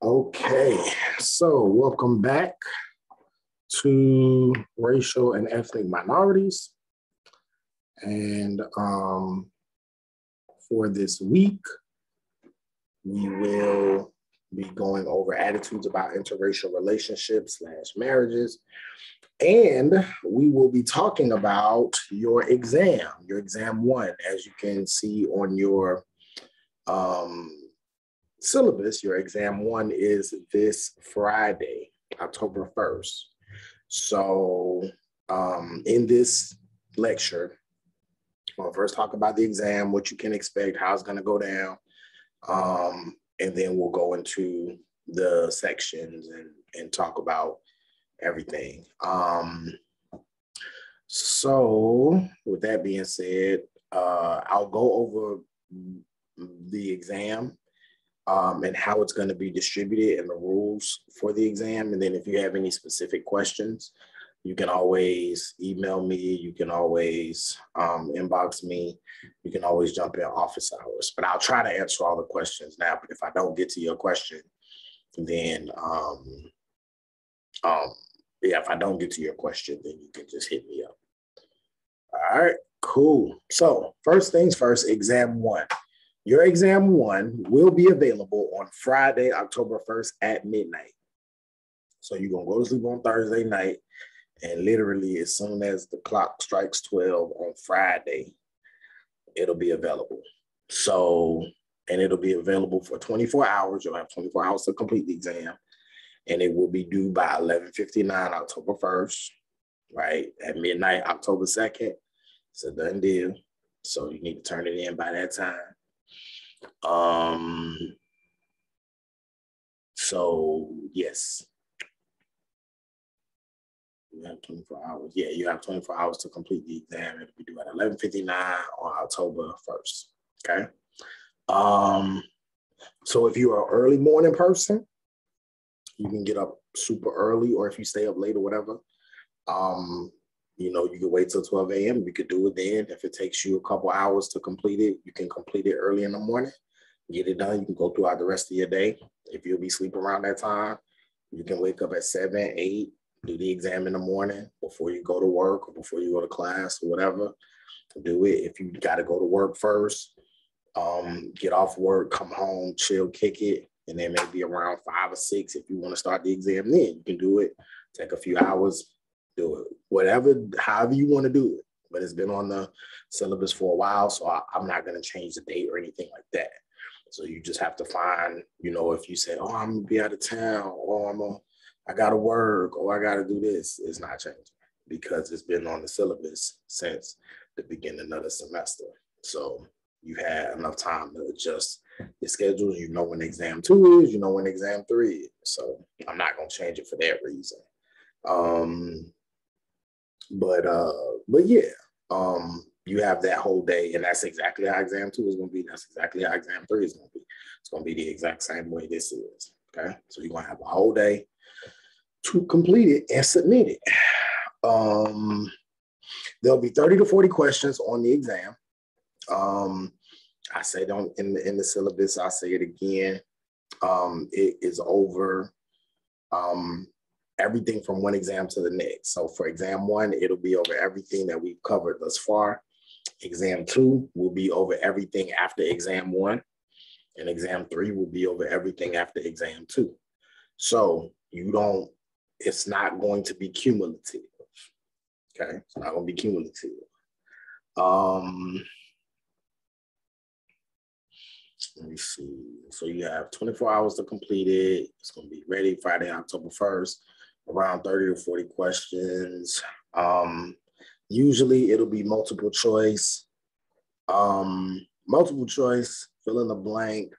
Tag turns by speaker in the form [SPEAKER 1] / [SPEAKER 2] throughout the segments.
[SPEAKER 1] Okay, so welcome back to racial and ethnic minorities. And for this week, we will be going over attitudes about interracial relationships / marriages. And we will be talking about your exam 1, as you can see on your syllabus. Your exam 1 is this Friday, October 1st. So in this lecture, we'll first talk about the exam, what you can expect, how it's going to go down, and then we'll go into the sections and talk about everything. So with that being said, I'll go over the exam and how it's going to be distributed and the rules for the exam. And then if you have any specific questions, you can always email me. You can always inbox me. You can always jump in office hours. But I'll try to answer all the questions now. But if I don't get to your question, then if I don't get to your question, then you can just hit me up. All right, cool. So first things first, exam 1. Your exam 1 will be available on Friday, October 1st at midnight. So you're going to go to sleep on Thursday night, and literally as soon as the clock strikes 12 on Friday, it'll be available. So, and it'll be available for 24 hours. You'll have 24 hours to complete the exam, and it will be due by 11:59 October 1st, right? At midnight, October 2nd. It's a done deal. So you need to turn it in by that time. So yes, you have 24 hours. Yeah, you have 24 hours to complete the exam. It'll be due at 11:59 on October 1st. Okay. So if you're an early morning person, you can get up super early, or if you stay up late or whatever, you can wait till 12 a.m. You could do it then. If it takes you a couple hours to complete it, you can complete it early in the morning, get it done. You can go throughout the rest of your day. If you'll be sleeping around that time, you can wake up at 7, 8, do the exam in the morning before you go to work or before you go to class or whatever. Do it. If you got to go to work first, get off work, come home, chill, kick it, and then maybe around 5 or 6, if you want to start the exam, then you can do it. Take a few hours, do it. However you want to do it. But it's been on the syllabus for a while, so I'm not going to change the date or anything like that. So you just have to find, if you say, oh, I'm going to be out of town, or I got to work, or I got to do this, it's not changing because it's been on the syllabus since the beginning of the semester. So you had enough time to adjust your schedules. You know when exam 2 is, you know when exam 3 is. So I'm not going to change it for that reason. But yeah, you have that whole day, and that's exactly how exam 2 is going to be. That's exactly how exam 3 is going to be. It's going to be the exact same way this is. Okay, so you're going to have a whole day to complete it and submit it. There'll be 30 to 40 questions on the exam. I say don't in the syllabus. I say it again. It is over everything from one exam to the next. So for exam 1, it'll be over everything that we've covered thus far. Exam 2 will be over everything after exam 1, and exam 3 will be over everything after exam 2. So it's not going to be cumulative. Okay, it's not going to be cumulative. Let me see. So you have 24 hours to complete it. It's going to be ready Friday, October 1st, around 30 to 40 questions. Usually it'll be multiple choice. Multiple choice, fill in the blank.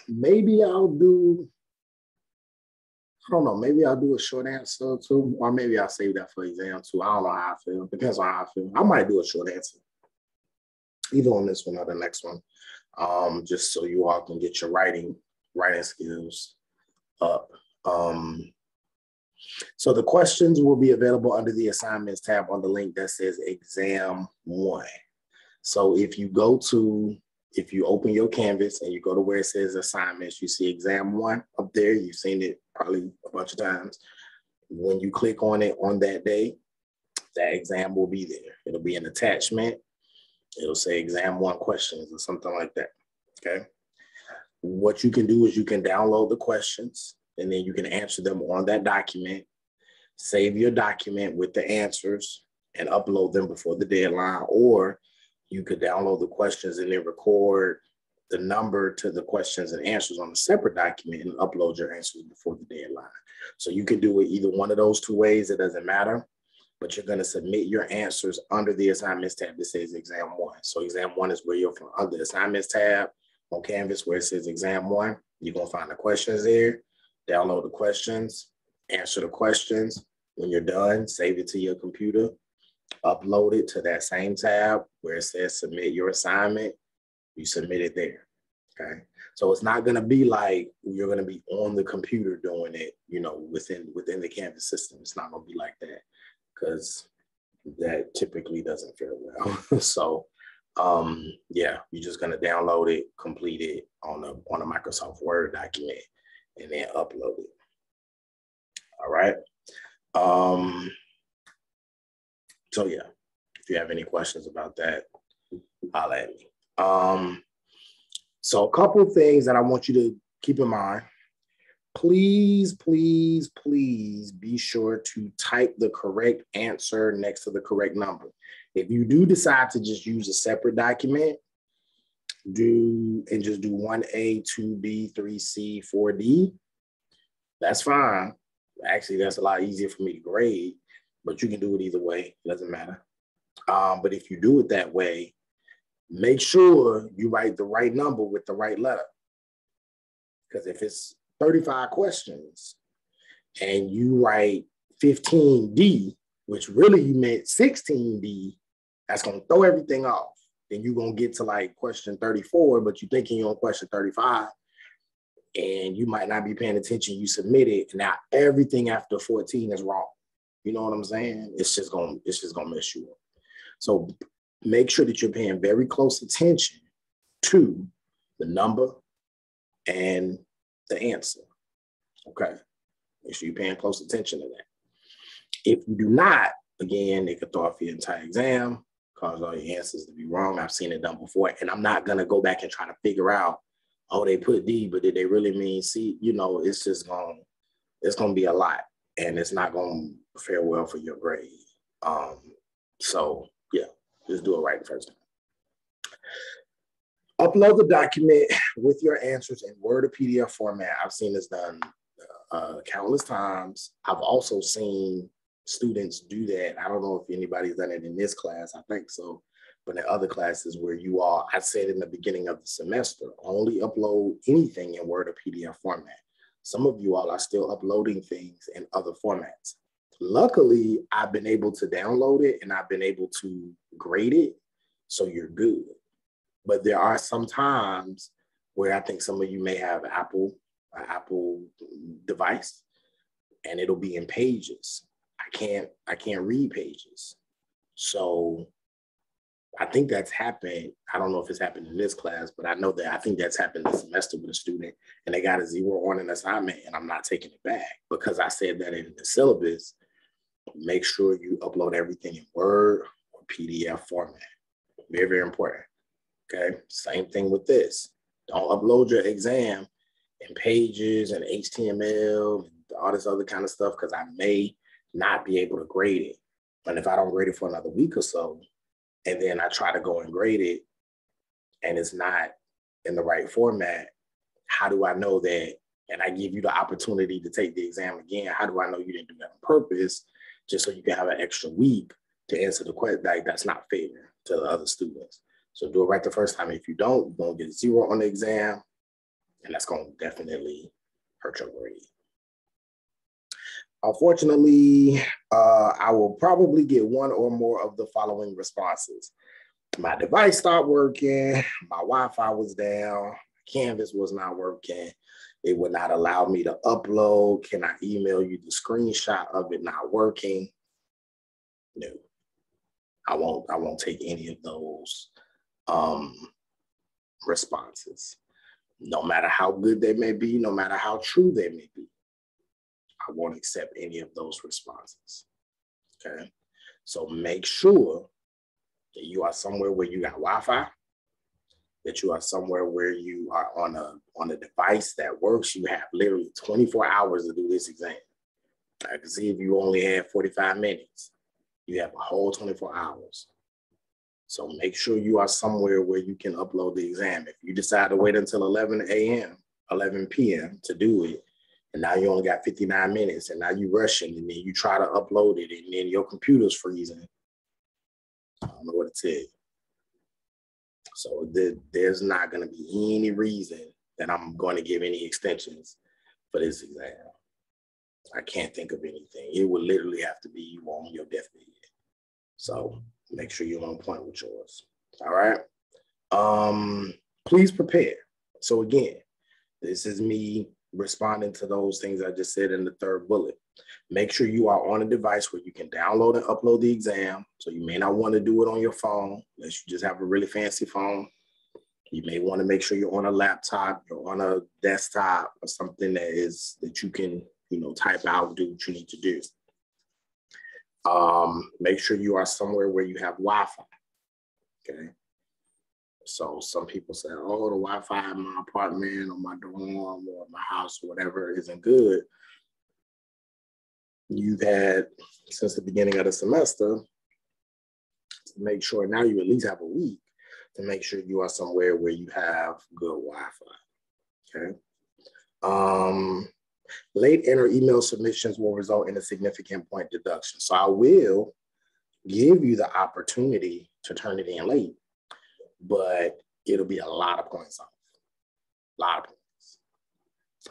[SPEAKER 1] Maybe I'll do a short answer too, or maybe I'll save that for exam 2. I don't know how I feel. Depends on how I feel. I might do a short answer, either on this one or the next one, just so you all can get your writing skills up. So the questions will be available under the assignments tab on the link that says exam 1. So if you open your Canvas and you go to where it says assignments, you see exam 1 up there. You've seen it probably a bunch of times. When you click on it on that day, that exam will be there. It'll be an attachment. It'll say exam 1 questions or something like that, okay? What you can do is you can download the questions and then you can answer them on that document, save your document with the answers and upload them before the deadline, or you could download the questions and then record the number to the questions and answers on a separate document and upload your answers before the deadline. So you can do it either one of those 2 ways, it doesn't matter, but you're gonna submit your answers under the assignments tab that says exam 1. So exam 1 is where you're from, under the assignments tab on Canvas where it says exam 1, you're gonna find the questions there, download the questions, answer the questions. When you're done, save it to your computer, upload it to that same tab where it says submit your assignment. You submit it there, okay? So it's not gonna be like you're gonna be on the computer doing it, you know, within the Canvas system. It's not gonna be like that because that typically doesn't fare well. So yeah, you're just gonna download it, complete it on a Microsoft Word document, and then upload it. All right. So yeah, if you have any questions about that, holla at me. So a couple of things that I want you to keep in mind. Please, please, please be sure to type the correct answer next to the correct number. If you do decide to just use a separate document, just do 1A, 2B, 3C, 4D, that's fine. Actually, that's a lot easier for me to grade, but you can do it either way. It doesn't matter. But if you do it that way, make sure you write the right number with the right letter. Because if it's 35 questions and you write 15D, which really you meant 16D, that's going to throw everything off. Then you're going to get to like question 34, but you're thinking you're on question 35 and you might not be paying attention. You submit it, and now everything after 14 is wrong. You know what I'm saying? It's just going to mess you up. So make sure that you're paying very close attention to the number and the answer. Okay. Make sure you're paying close attention to that. If you do not, again, it could throw off your entire exam, cause all your answers to be wrong. I've seen it done before, and I'm not going to go back and try to figure out, oh, they put D, but did they really mean C? You know, it's going to be a lot, and it's not going to fare well for your grade. So yeah, just do it right the first time. Upload the document with your answers in Word or PDF format. I've seen this done countless times. I've also seen students do that. I don't know if anybody's done it in this class. I think so. But in other classes where you are, I said in the beginning of the semester, only upload anything in Word or PDF format. Some of you all are still uploading things in other formats. Luckily, I've been able to download it and I've been able to grade it, so you're good. But there are some times where I think some of you may have an Apple device, and it'll be in pages. I can't read pages. So I think that's happened. I don't know if it's happened in this class, but I think that's happened this semester with a student, and they got a 0 on an assignment, and I'm not taking it back because I said that in the syllabus. Make sure you upload everything in Word or PDF format. Very, very important. Okay, same thing with this. Don't upload your exam in pages and HTML and all this other kind of stuff, because I may not be able to grade it. And if I don't grade it for another week or so, and then I try to go and grade it and it's not in the right format, how do I know that? And I give you the opportunity to take the exam again. How do I know you didn't do that on purpose? Just so you can have an extra week to answer the question. Like, that's not fair to the other students. So do it right the first time. If you don't, you're going to get 0 on the exam, and that's going to definitely hurt your grade. Unfortunately, I will probably get 1 or more of the following responses. My device stopped working, my Wi-Fi was down, Canvas was not working, it would not allow me to upload. Can I email you the screenshot of it not working? No, I won't take any of those responses. No matter how good they may be, no matter how true they may be, I won't accept any of those responses. Okay. So make sure that you are somewhere where you got Wi-Fi, that you are somewhere where you are on a device that works. You have literally 24 hours to do this exam. I can see if you only had 45 minutes, you have a whole 24 hours. So make sure you are somewhere where you can upload the exam. If you decide to wait until 11 p.m. to do it, and now you only got 59 minutes, and now you're rushing, and then you try to upload it, and then your computer's freezing, I don't know what to tell you. So there's not going to be any reason that I'm going to give any extensions for this exam. I can't think of anything. It would literally have to be you on your deathbed. So make sure you're on point with yours. All right. Please prepare. So again, this is me responding to those things I just said in the third bullet. Make sure you are on a device where you can download and upload the exam. So you may not want to do it on your phone, unless you just have a really fancy phone. You may want to make sure you're on a laptop, you're on a desktop, or something that you can, type out, do what you need to do. Make sure you are somewhere where you have Wi-Fi. Okay. So some people say, oh, the Wi-Fi in my apartment or my dorm or my house or whatever isn't good. You've had since the beginning of the semester to make sure now you at least have a week to make sure you are somewhere where you have good Wi-Fi. Okay. Late enter email submissions will result in a significant point deduction. So I will give you the opportunity to turn it in late, but it'll be a lot of points off. A lot of points.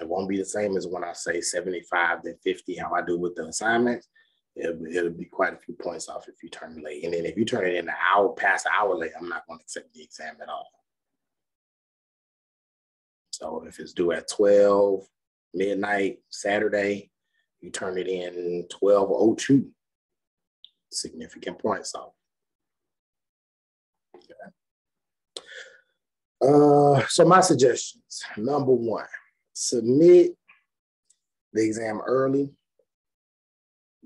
[SPEAKER 1] It won't be the same as when I say 75 to 50, how I do with the assignments. It'll be quite a few points off if you turn it late. And then if you turn it in past an hour late, I'm not going to accept the exam at all. So if it's due at 12 midnight Saturday, you turn it in 12:02. Significant points off. Okay. So my suggestions: number one, submit the exam early.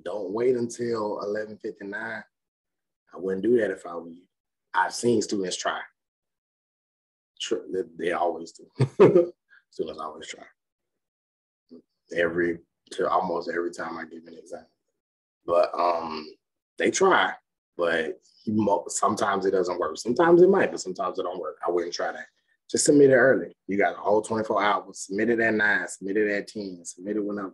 [SPEAKER 1] Don't wait until 11:59. I wouldn't do that if I were you. I've seen students try. They always do. Students always try. Almost every time I give an exam. But they try, but sometimes it doesn't work. Sometimes it might, but sometimes it don't work. I wouldn't try that. Just submit it early. You got a whole 24 hours. Submit it at 9, submit it at 10, submit it whenever.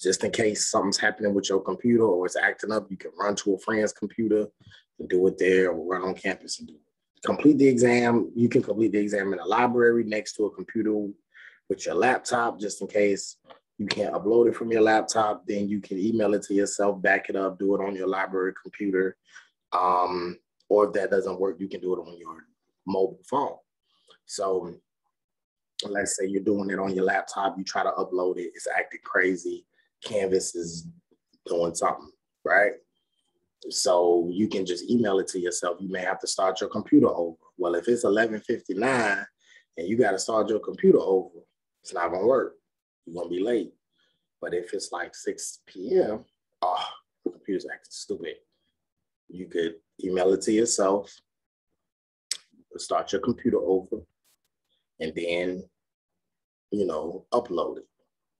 [SPEAKER 1] Just in case something's happening with your computer or it's acting up, you can run to a friend's computer and do it there, or run on campus and do it. Complete the exam. You can complete the exam in a library next to a computer with your laptop, just in case you can't upload it from your laptop. Then you can email it to yourself, back it up, do it on your library computer. Or if that doesn't work, you can do it on your mobile phone. So let's say you're doing it on your laptop, you try to upload it, it's acting crazy, Canvas is doing something, right? So you can just email it to yourself. You may have to start your computer over. Well, if it's 11:59 and you got to start your computer over, it's not going to work. You're going to be late. But if it's like 6 p.m., the computer's acting stupid. You could email it to yourself, start your computer over, and then, upload it,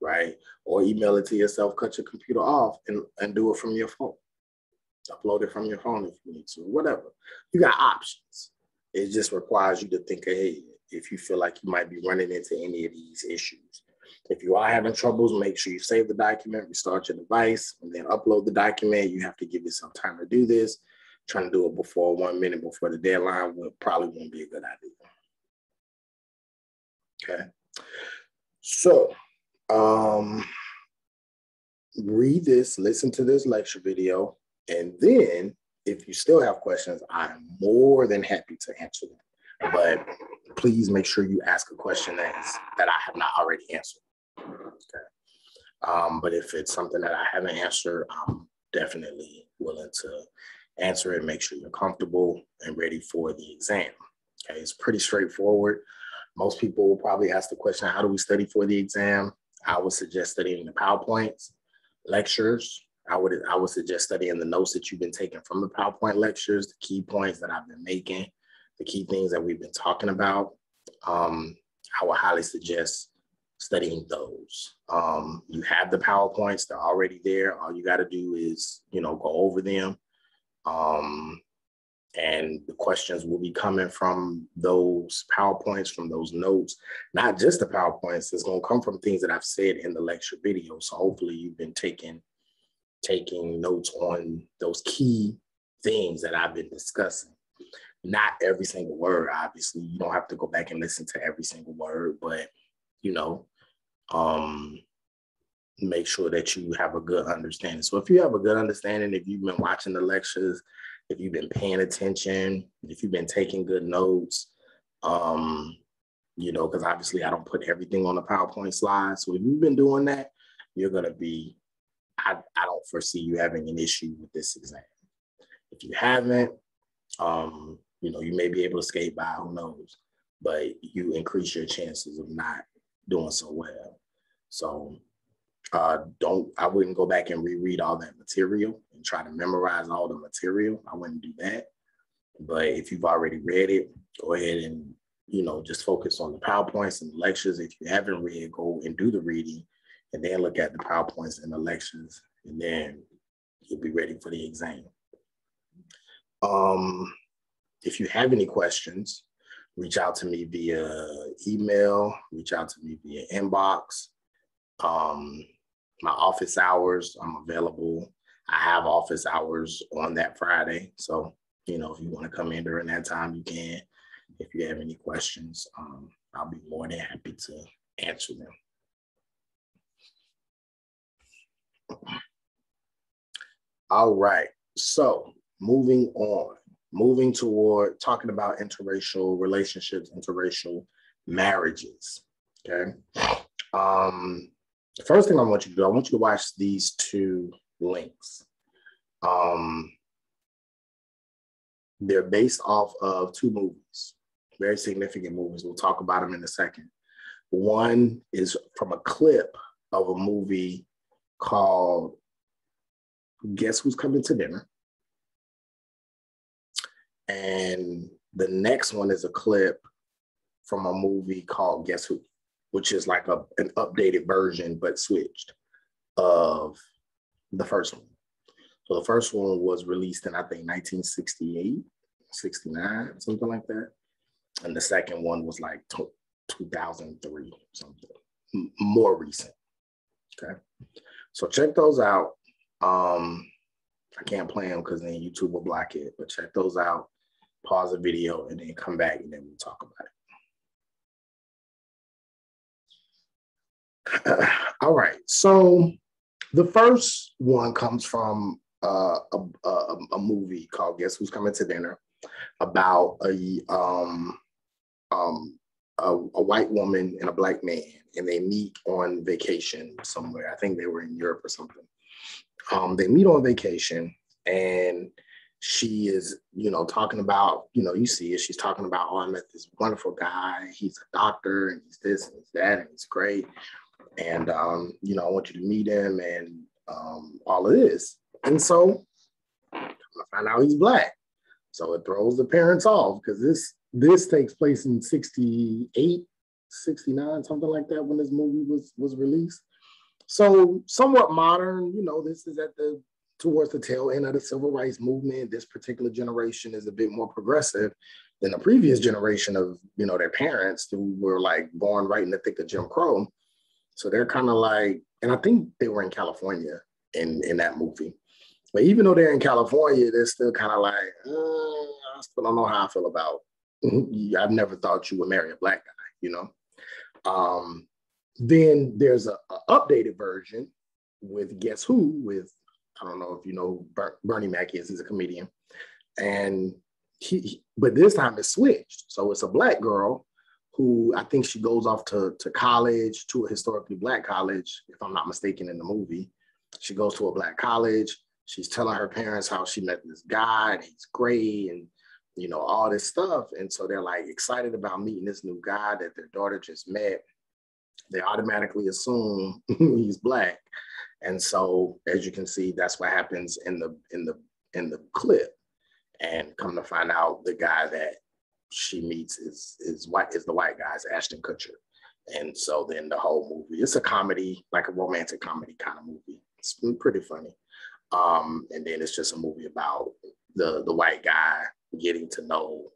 [SPEAKER 1] right? Or email it to yourself, cut your computer off, and do it from your phone. Upload it from your phone if you need to, whatever. You got options. It just requires you to think ahead if you feel like you might be running into any of these issues. If you are having troubles, make sure you save the document, restart your device, and then upload the document. You have to give yourself time to do this. Trying to do it before 1 minute before the deadline probably won't be a good idea. Okay. So read this, listen to this lecture video, and then if you still have questions, I'm more than happy to answer them. But please make sure you ask a question that I have not already answered. Okay. But if it's something that I haven't answered, I'm definitely willing to answer it. Make sure you're comfortable and ready for the exam. Okay, it's pretty straightforward. Most people will probably ask the question, how do we study for the exam? I would suggest studying the PowerPoints, lectures. I would suggest studying the notes that you've been taking from the PowerPoint lectures, the key points that I've been making, the key things that we've been talking about. I would highly suggest studying those. You have the PowerPoints, they're already there. All you got to do is, go over them. And the questions will be coming from those PowerPoints, from those notes, not just the PowerPoints. It's going to come from things that I've said in the lecture video. So hopefully you've been taking notes on those key things that I've been discussing. Not every single word, obviously. You don't have to go back and listen to every single word, but, make sure that you have a good understanding. So if you have a good understanding, if you've been watching the lectures, if you've been paying attention, if you've been taking good notes, because obviously I don't put everything on the PowerPoint slide. So if you've been doing that, you're going to be, I don't foresee you having an issue with this exam. If you haven't, you may be able to skate by, who knows, but you increase your chances of not doing so well. So I wouldn't go back and reread all that material and try to memorize all the material. I wouldn't do that. But if you've already read it, go ahead and, just focus on the PowerPoints and the lectures. If you haven't read, go and do the reading and then look at the PowerPoints and the lectures, and then you'll be ready for the exam. If you have any questions, reach out to me via email, reach out to me via inbox. My office hours, I'm available. I have office hours on that Friday. So, if you want to come in during that time, you can. If you have any questions, I'll be more than happy to answer them. All right. So moving toward talking about interracial relationships, interracial marriages. Okay. The first thing I want you to do, I want you to watch these two links. They're based off of two movies, very significant movies. We'll talk about them in a second. One is from a clip of a movie called Guess Who's Coming to Dinner? And the next one is a clip from a movie called Guess Who, which is like an updated version, but switched, of the first one. So the first one was released in, I think, 1968, 69, something like that. And the second one was like 2003, something more recent. Okay. So check those out. I can't play them because then YouTube will block it, but check those out, pause the video, and then come back and then we'll talk about it. All right. So the first one comes from a movie called Guess Who's Coming to Dinner, about a white woman and a black man, and they meet on vacation somewhere. I think they were in Europe or something. They meet on vacation, and she is, talking about, you see it. She's talking about, oh, I met this wonderful guy. He's a doctor, and he's this and he's that, and he's great. And, I want you to meet him and all of this. And so I find out he's black. So it throws the parents off, because this takes place in 68, 69, something like that, when this movie was released. So somewhat modern, this is towards the tail end of the civil rights movement. This particular generation is a bit more progressive than the previous generation of, their parents, who were like born right in the thick of Jim Crow. So they're kind of like, and I think they were in California in that movie. But even though they're in California, they're still kind of like, I still don't know how I feel about, I've never thought you would marry a black guy, Then there's a updated version with Guess Who, with, I don't know if you know Bernie Mac is, he's a comedian. And but this time it's switched. So it's a black girl who, I think she goes off to college, to a historically black college, if I'm not mistaken, in the movie. She goes to a black college. She's telling her parents how she met this guy and he's great, and all this stuff. And so they're like excited about meeting this new guy that their daughter just met. They automatically assume he's Black. And so, as you can see, that's what happens in the clip. And come to find out, the guy that she meets is the white guy, is Ashton Kutcher. And so then the whole movie, it's a comedy, like a romantic comedy kind of movie. It's pretty funny. And then it's just a movie about the white guy getting to know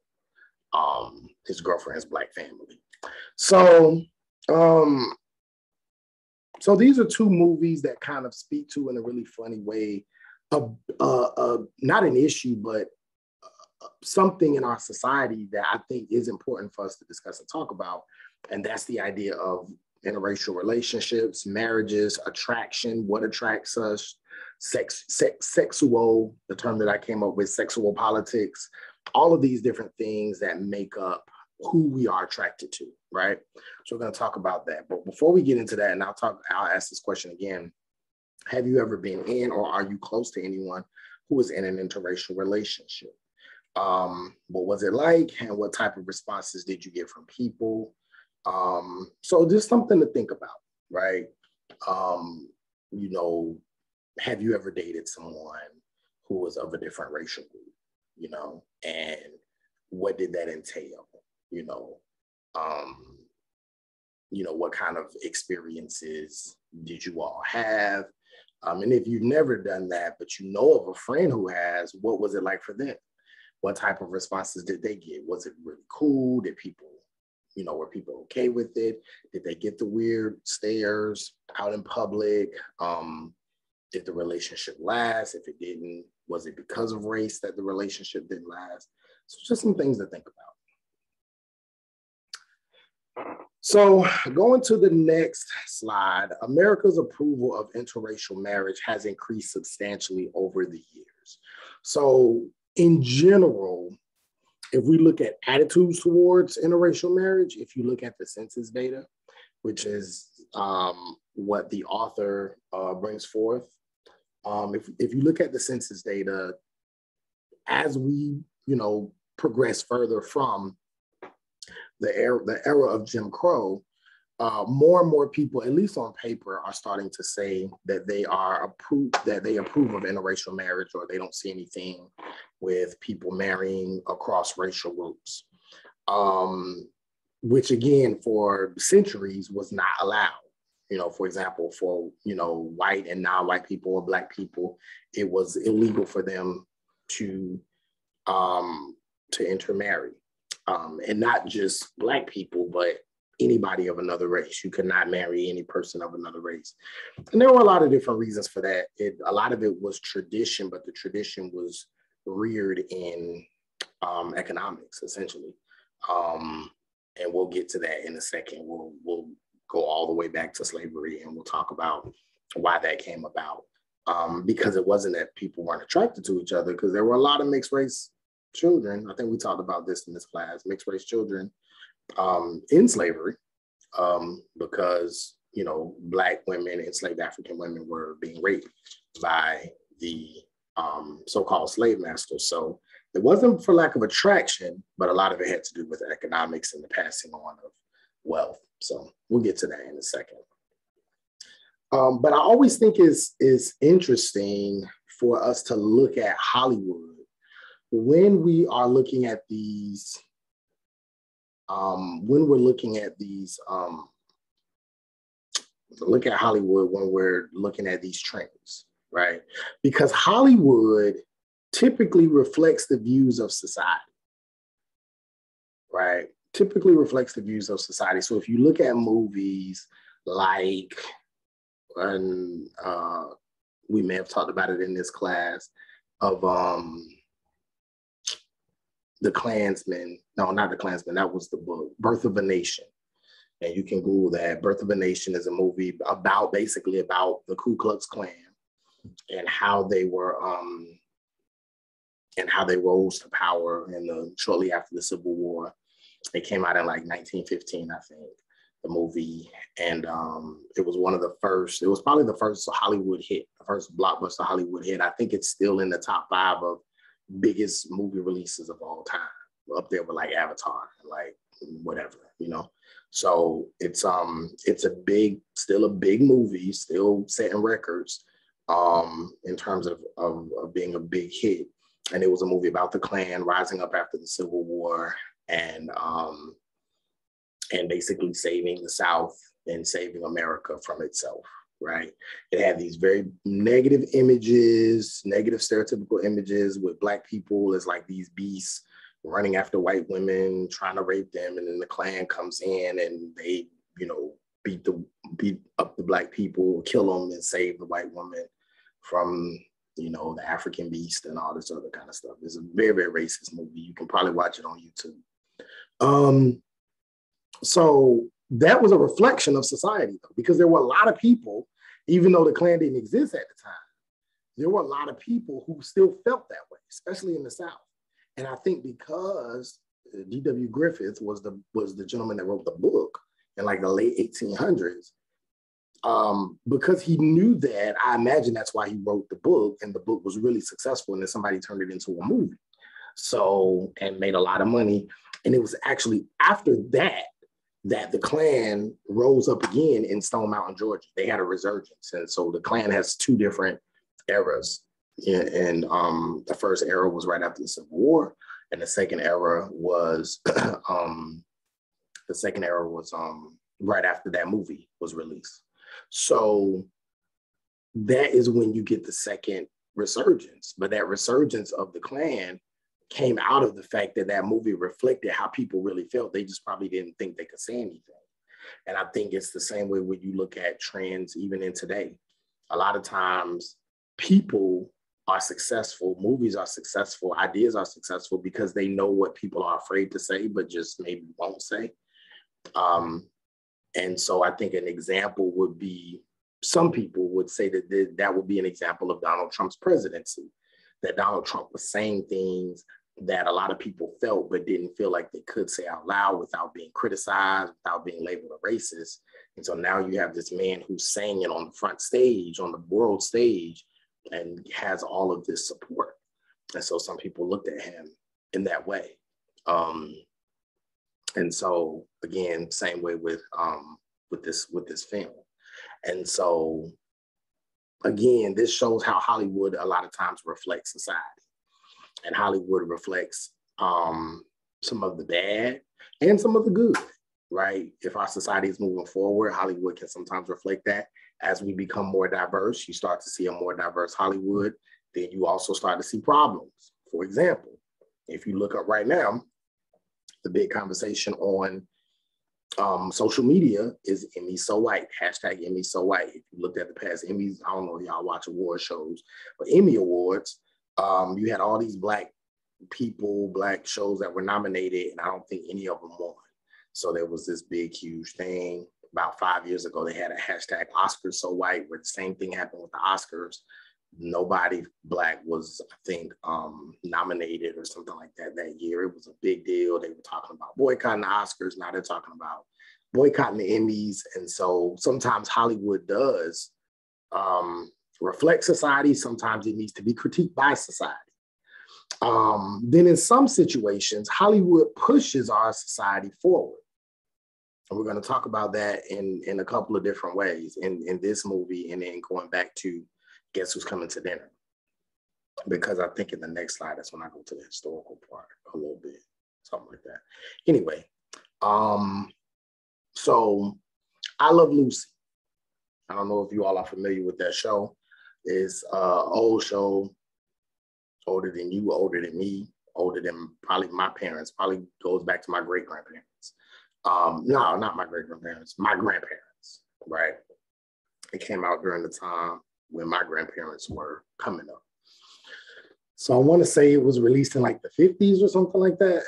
[SPEAKER 1] his girlfriend's Black family. So so these are two movies that kind of speak to, in a really funny way, not an issue, but something in our society that I think is important for us to discuss and talk about. And that's the idea of interracial relationships, marriages, attraction, what attracts us, sexual, the term that I came up with, sexual politics, all of these different things that make up who we are attracted to, right? So we're going to talk about that. But before we get into that, and I'll ask this question again. Have you ever been in, or are you close to anyone who is in an interracial relationship? What was it like, and what type of responses did you get from people? So just something to think about, right? Have you ever dated someone who was of a different racial group, and what did that entail? What kind of experiences did you all have? And if you've never done that, but you know of a friend who has, what was it like for them? What type of responses did they get? Was it really cool? Did people, were people okay with it? Did they get the weird stares out in public? Did the relationship last? If it didn't, was it because of race that the relationship didn't last? So just some things to think about. So going to the next slide, America's approval of interracial marriage has increased substantially over the years. So in general, if we look at attitudes towards interracial marriage, if you look at the census data, which is what the author brings forth, if you look at the census data, as we progress further from the era of Jim Crow, more and more people, at least on paper, are starting to say that they approve of interracial marriage, or they don't see anything with people marrying across racial groups, which again, for centuries was not allowed. For example, for white and non-white people or Black people, it was illegal for them to intermarry. And not just Black people, but anybody of another race. You could not marry any person of another race. And there were a lot of different reasons for that. A lot of it was tradition, but the tradition was reared in economics, essentially. And we'll get to that in a second. We'll go all the way back to slavery, and we'll talk about why that came about. Because it wasn't that people weren't attracted to each other, because there were a lot of mixed race children. I think we talked about this in this class, mixed race children in slavery, because Black women, enslaved African women, were being raped by the so-called slave masters. So it wasn't for lack of attraction, but a lot of it had to do with economics and the passing on of wealth. So we'll get to that in a second. But I always think it's interesting for us to look at Hollywood when we are looking at these, look at Hollywood when we're looking at these trends, right? Because Hollywood typically reflects the views of society, right? Typically reflects the views of society. So if you look at movies like, and we may have talked about it in this class, of the Klansman, no, not the Klansman, that was the book, Birth of a Nation. And you can Google that. Birth of a Nation is a movie basically about the Ku Klux Klan and how they were, and how they rose to power shortly after the Civil War. It came out in like 1915, I think, the movie. And it was it was probably the first Hollywood hit, the first blockbuster Hollywood hit. I think it's still in the top 5 of biggest movie releases of all time, up there with like Avatar, like whatever, you know. So it's still a big movie, still setting records in terms of being a big hit. And it was a movie about the Klan rising up after the Civil War and basically saving the South and saving America from itself, right? It had these very negative images, negative stereotypical images with Black people as like these beasts running after white women, trying to rape them. And then the Klan comes in and they, you know, beat up the Black people, kill them and save the white woman from, you know, the African beast and all this other kind of stuff. It's a very, very racist movie. You can probably watch it on YouTube. So that was a reflection of society, though, because there were a lot of people, even though the Klan didn't exist at the time, there were a lot of people who still felt that way, especially in the South. And I think because D.W. Griffith was the gentleman that wrote the book in like the late 1800s, because he knew that, I imagine that's why he wrote the book, and the book was really successful, and then somebody turned it into a movie. So, and made a lot of money. And it was actually after that the Klan rose up again in Stone Mountain, Georgia. They had a resurgence. And so the Klan has two different eras. And the first era was right after the Civil War. And the second era was right after that movie was released. So that is when you get the second resurgence. But that resurgence of the Klan came out of the fact that that movie reflected how people really felt. They just probably didn't think they could say anything. And I think it's the same way when you look at trends, even in today. A lot of times people are successful, movies are successful, ideas are successful because they know what people are afraid to say, but just maybe won't say. And so I think an example would be, some people would say that that would be an example of Donald Trump's presidency, that Donald Trump was saying things that a lot of people felt but didn't feel like they could say out loud without being criticized, without being labeled a racist. And so now you have this man who's saying it on the front stage, on the world stage, and has all of this support. And so some people looked at him in that way. And so again, same way with this film. And so again, this shows how Hollywood a lot of times reflects society. And Hollywood reflects some of the bad and some of the good, right? If our society is moving forward, Hollywood can sometimes reflect that. As we become more diverse, you start to see a more diverse Hollywood, then you also start to see problems. For example, if you look up right now, the big conversation on social media is Emmy So White, hashtag Emmy So White. If you looked at the past Emmys, I don't know if y'all watch award shows, but Emmy Awards, you had all these Black people, Black shows that were nominated, and I don't think any of them won. So there was this big, huge thing. About 5 years ago, they had a hashtag Oscars So White, where the same thing happened with the Oscars. Nobody Black was, I think, nominated or something like that year. It was a big deal. They were talking about boycotting the Oscars. Now they're talking about boycotting the Emmys. And so sometimes Hollywood does reflect society. Sometimes it needs to be critiqued by society. Then in some situations, Hollywood pushes our society forward. And we're going to talk about that in a couple of different ways in this movie, and then going back to Guess Who's Coming to Dinner. Because I think in the next slide, that's when I go to the historical part a little bit, something like that. Anyway, so I Love Lucy. I don't know if you all are familiar with that show. It's an old show, older than you, older than me, older than probably my parents, probably goes back to my great-grandparents. No, not my great-grandparents, my grandparents, right? It came out during the time when my grandparents were coming up. So I want to say it was released in like the 50s or something like that,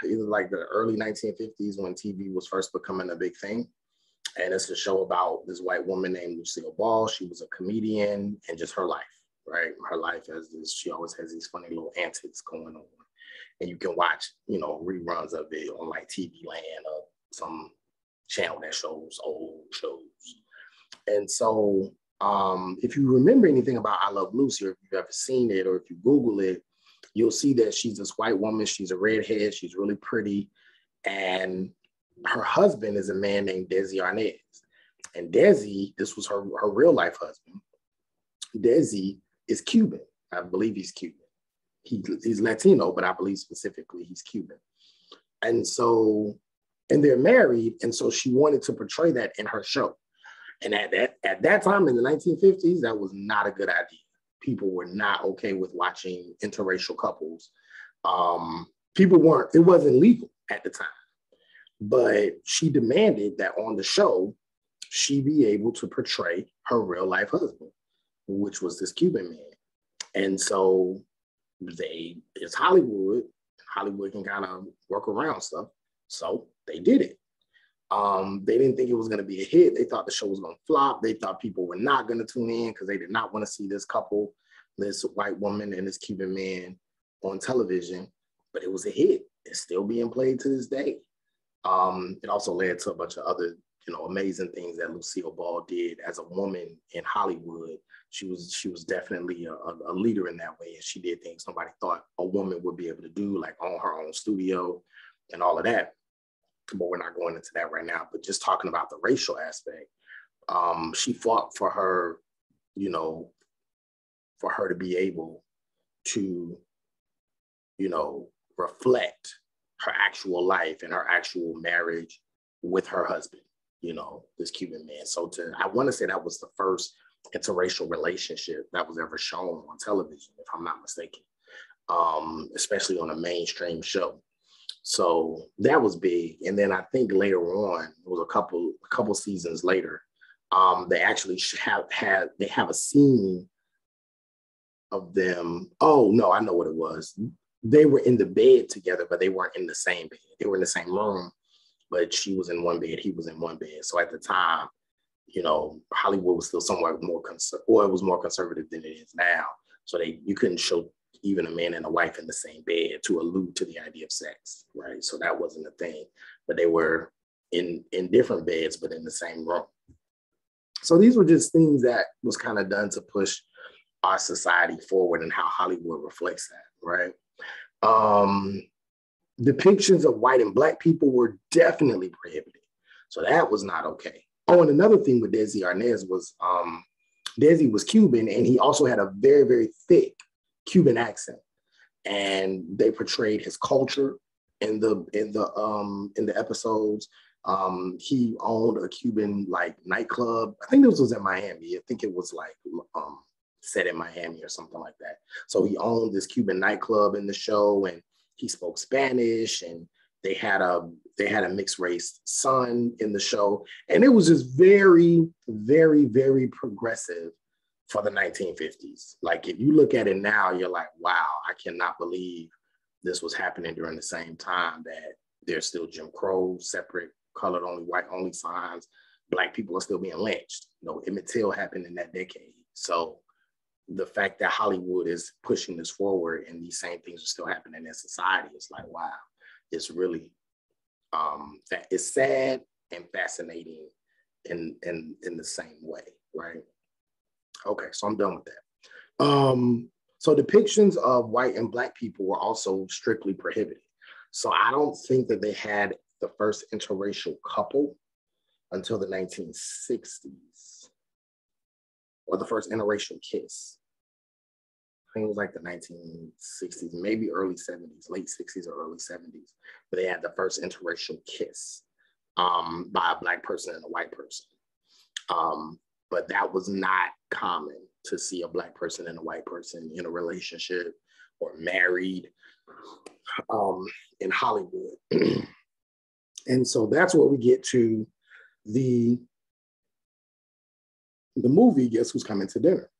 [SPEAKER 1] either like the early 1950s when TV was first becoming a big thing. And it's a show about this white woman named Lucille Ball. She was a comedian, and just her life, right? Her life as this, she always has these funny little antics going on. And you can watch, reruns of it on like TV Land or some channel that shows old shows. And so if you remember anything about I Love Lucy, or if you've ever seen it, or if you Google it, you'll see that she's this white woman. She's a redhead. She's really pretty. And her husband is a man named Desi Arnaz. And Desi, this was her real life husband. Desi is Cuban. I believe he's Cuban. He's Latino, but I believe specifically he's Cuban. And so, and they're married. And so she wanted to portray that in her show. And at that time in the 1950s, that was not a good idea. People were not okay with watching interracial couples. It wasn't legal at the time. But she demanded that on the show, she be able to portray her real life husband, which was this Cuban man. And so it's Hollywood. Hollywood can kind of work around stuff. So they did it. They didn't think it was going to be a hit. They thought the show was going to flop. They thought people were not going to tune in because they did not want to see this couple, this white woman and this Cuban man on television. But it was a hit. It's still being played to this day. It also led to a bunch of other, amazing things that Lucille Ball did as a woman in Hollywood. She was definitely a leader in that way, and she did things nobody thought a woman would be able to do, like own her own studio and all of that. But we're not going into that right now. But just talking about the racial aspect, she fought for her, for her to be able to, reflect her actual life and her actual marriage with her husband, this Cuban man. So I want to say that was the first interracial relationship that was ever shown on television, if I'm not mistaken, especially on a mainstream show. So that was big. And then I think later on, it was a couple seasons later, they actually have a scene of them. Oh no, I know what it was. They were in the bed together, but they weren't in the same bed. They were in the same room, but she was in one bed, he was in one bed. So at the time, Hollywood was still somewhat more it was more conservative than it is now. So you couldn't show even a man and a wife in the same bed to allude to the idea of sex, right? So that wasn't a thing, but they were in different beds, but in the same room. So these were just things that was kind of done to push our society forward and how Hollywood reflects that, right? Depictions of white and black people were definitely prohibited. So that was not okay. Oh, and another thing with Desi Arnaz was Desi was Cuban, and he also had a very, very thick Cuban accent. And they portrayed his culture in the episodes. He owned a Cuban nightclub. I think this was in Miami. I think it was set in Miami or something like that. So he owned this Cuban nightclub in the show, and he spoke Spanish, and they had a mixed race son in the show. And it was just very, very, very progressive for the 1950s. Like, if you look at it now, you're like, wow, I cannot believe this was happening during the same time that there's still Jim Crow, separate, colored only, white only signs. Black people are still being lynched. Emmett Till happened in that decade. So the fact that Hollywood is pushing this forward and these same things are still happening in society, it's like, wow, it's really, it's sad and fascinating in the same way, right? Okay, so I'm done with that. So depictions of white and black people were also strictly prohibited. So I don't think that they had the first interracial couple until the 1960s, or the first interracial kiss. I think it was like the 1960s, maybe early 70s, late 60s or early 70s, but they had the first interracial kiss by a black person and a white person. But that was not common to see a black person and a white person in a relationship or married in Hollywood. And so that's where we get to the movie, Guess Who's Coming to Dinner?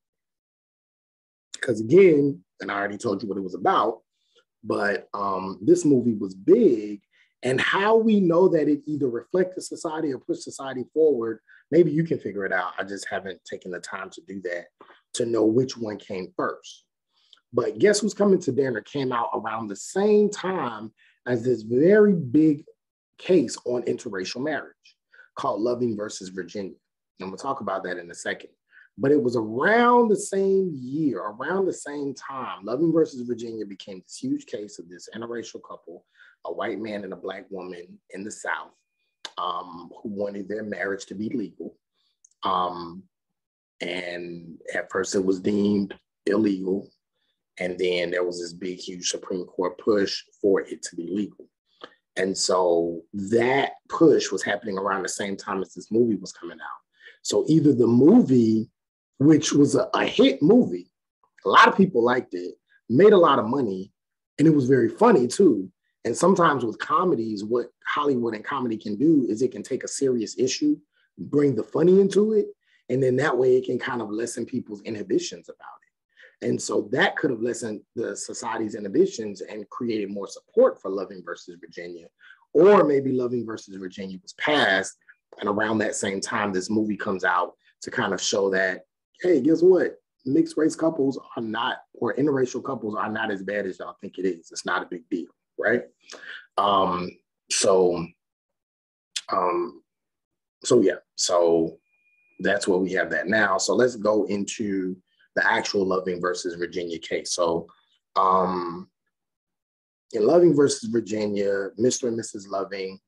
[SPEAKER 1] Because again, and I already told you what it was about, but this movie was big. And how we know that it either reflected society or pushed society forward, maybe you can figure it out. I just haven't taken the time to do that, to know which one came first. But Guess Who's Coming to Dinner came out around the same time as this very big case on interracial marriage called Loving versus Virginia. And we'll talk about that in a second. But it was around the same year, around the same time, Loving versus Virginia became this huge case of this interracial couple, a white man and a Black woman in the South, who wanted their marriage to be legal. And at first it was deemed illegal. And then there was this big, huge Supreme Court push for it to be legal. And so that push was happening around the same time as this movie was coming out. So either the movie, which was a hit movie, a lot of people liked it, made a lot of money, and it was very funny too. And sometimes with comedies, what Hollywood and comedy can do is it can take a serious issue, bring the funny into it, and then that way it can kind of lessen people's inhibitions about it. And so that could have lessened the society's inhibitions and created more support for Loving versus Virginia. Or maybe Loving versus Virginia was passed, and around that same time, this movie comes out to kind of show that, hey, guess what? Mixed race couples are not, or interracial couples are not as bad as y'all think it is. It's not a big deal, right? So yeah, so that's what we have that now. So let's go into the actual Loving versus Virginia case. So in Loving versus Virginia, Mr. and Mrs. Loving,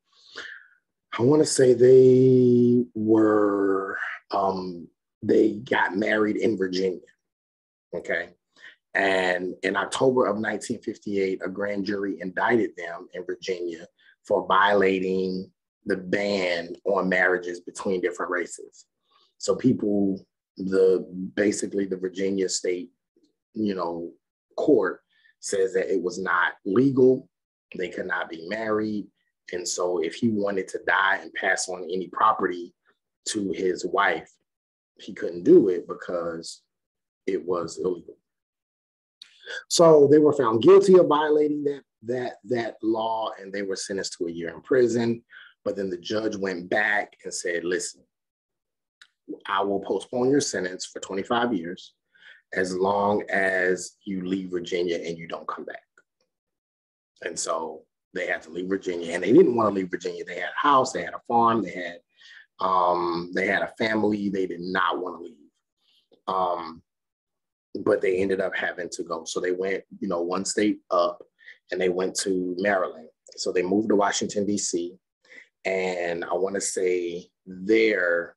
[SPEAKER 1] I want to say they were, they got married in Virginia, okay? And in October of 1958, a grand jury indicted them in Virginia for violating the ban on marriages between different races. So people, basically the Virginia state, court says that it was not legal, they could not be married. And so if he wanted to die and pass on any property to his wife, he couldn't do it because it was illegal. So they were found guilty of violating that law, and they were sentenced to a year in prison. But then the judge went back and said, listen, I will postpone your sentence for 25 years as long as you leave Virginia and you don't come back. And so they had to leave Virginia, and they didn't want to leave Virginia. They had a house, they had a farm, they had a family. They did not want to leave. But they ended up having to go. So they went, one state up, and they went to Maryland. So they moved to Washington, D.C. And I want to say there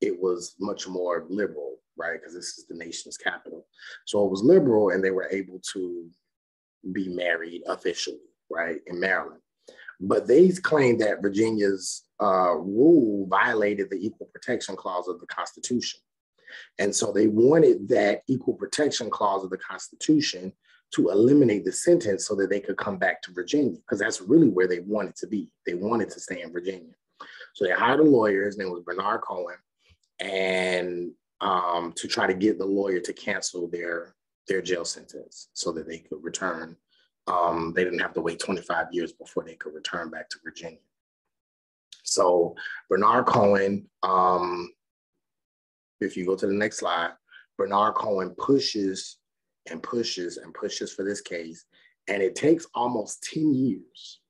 [SPEAKER 1] it was much more liberal, right? Because this is the nation's capital. So it was liberal, and they were able to be married officially, right, in Maryland. But they claimed that Virginia's rule violated the Equal Protection Clause of the Constitution. And so they wanted that Equal Protection Clause of the Constitution to eliminate the sentence so that they could come back to Virginia, because that's really where they wanted to be. They wanted to stay in Virginia. So they hired a lawyer, his name was Bernard Cohen, and to try to get the lawyer to cancel their jail sentence so that they could return. They didn't have to wait 25 years before they could return back to Virginia. So Bernard Cohen, if you go to the next slide, Bernard Cohen pushes and pushes and pushes for this case. And it takes almost 10 years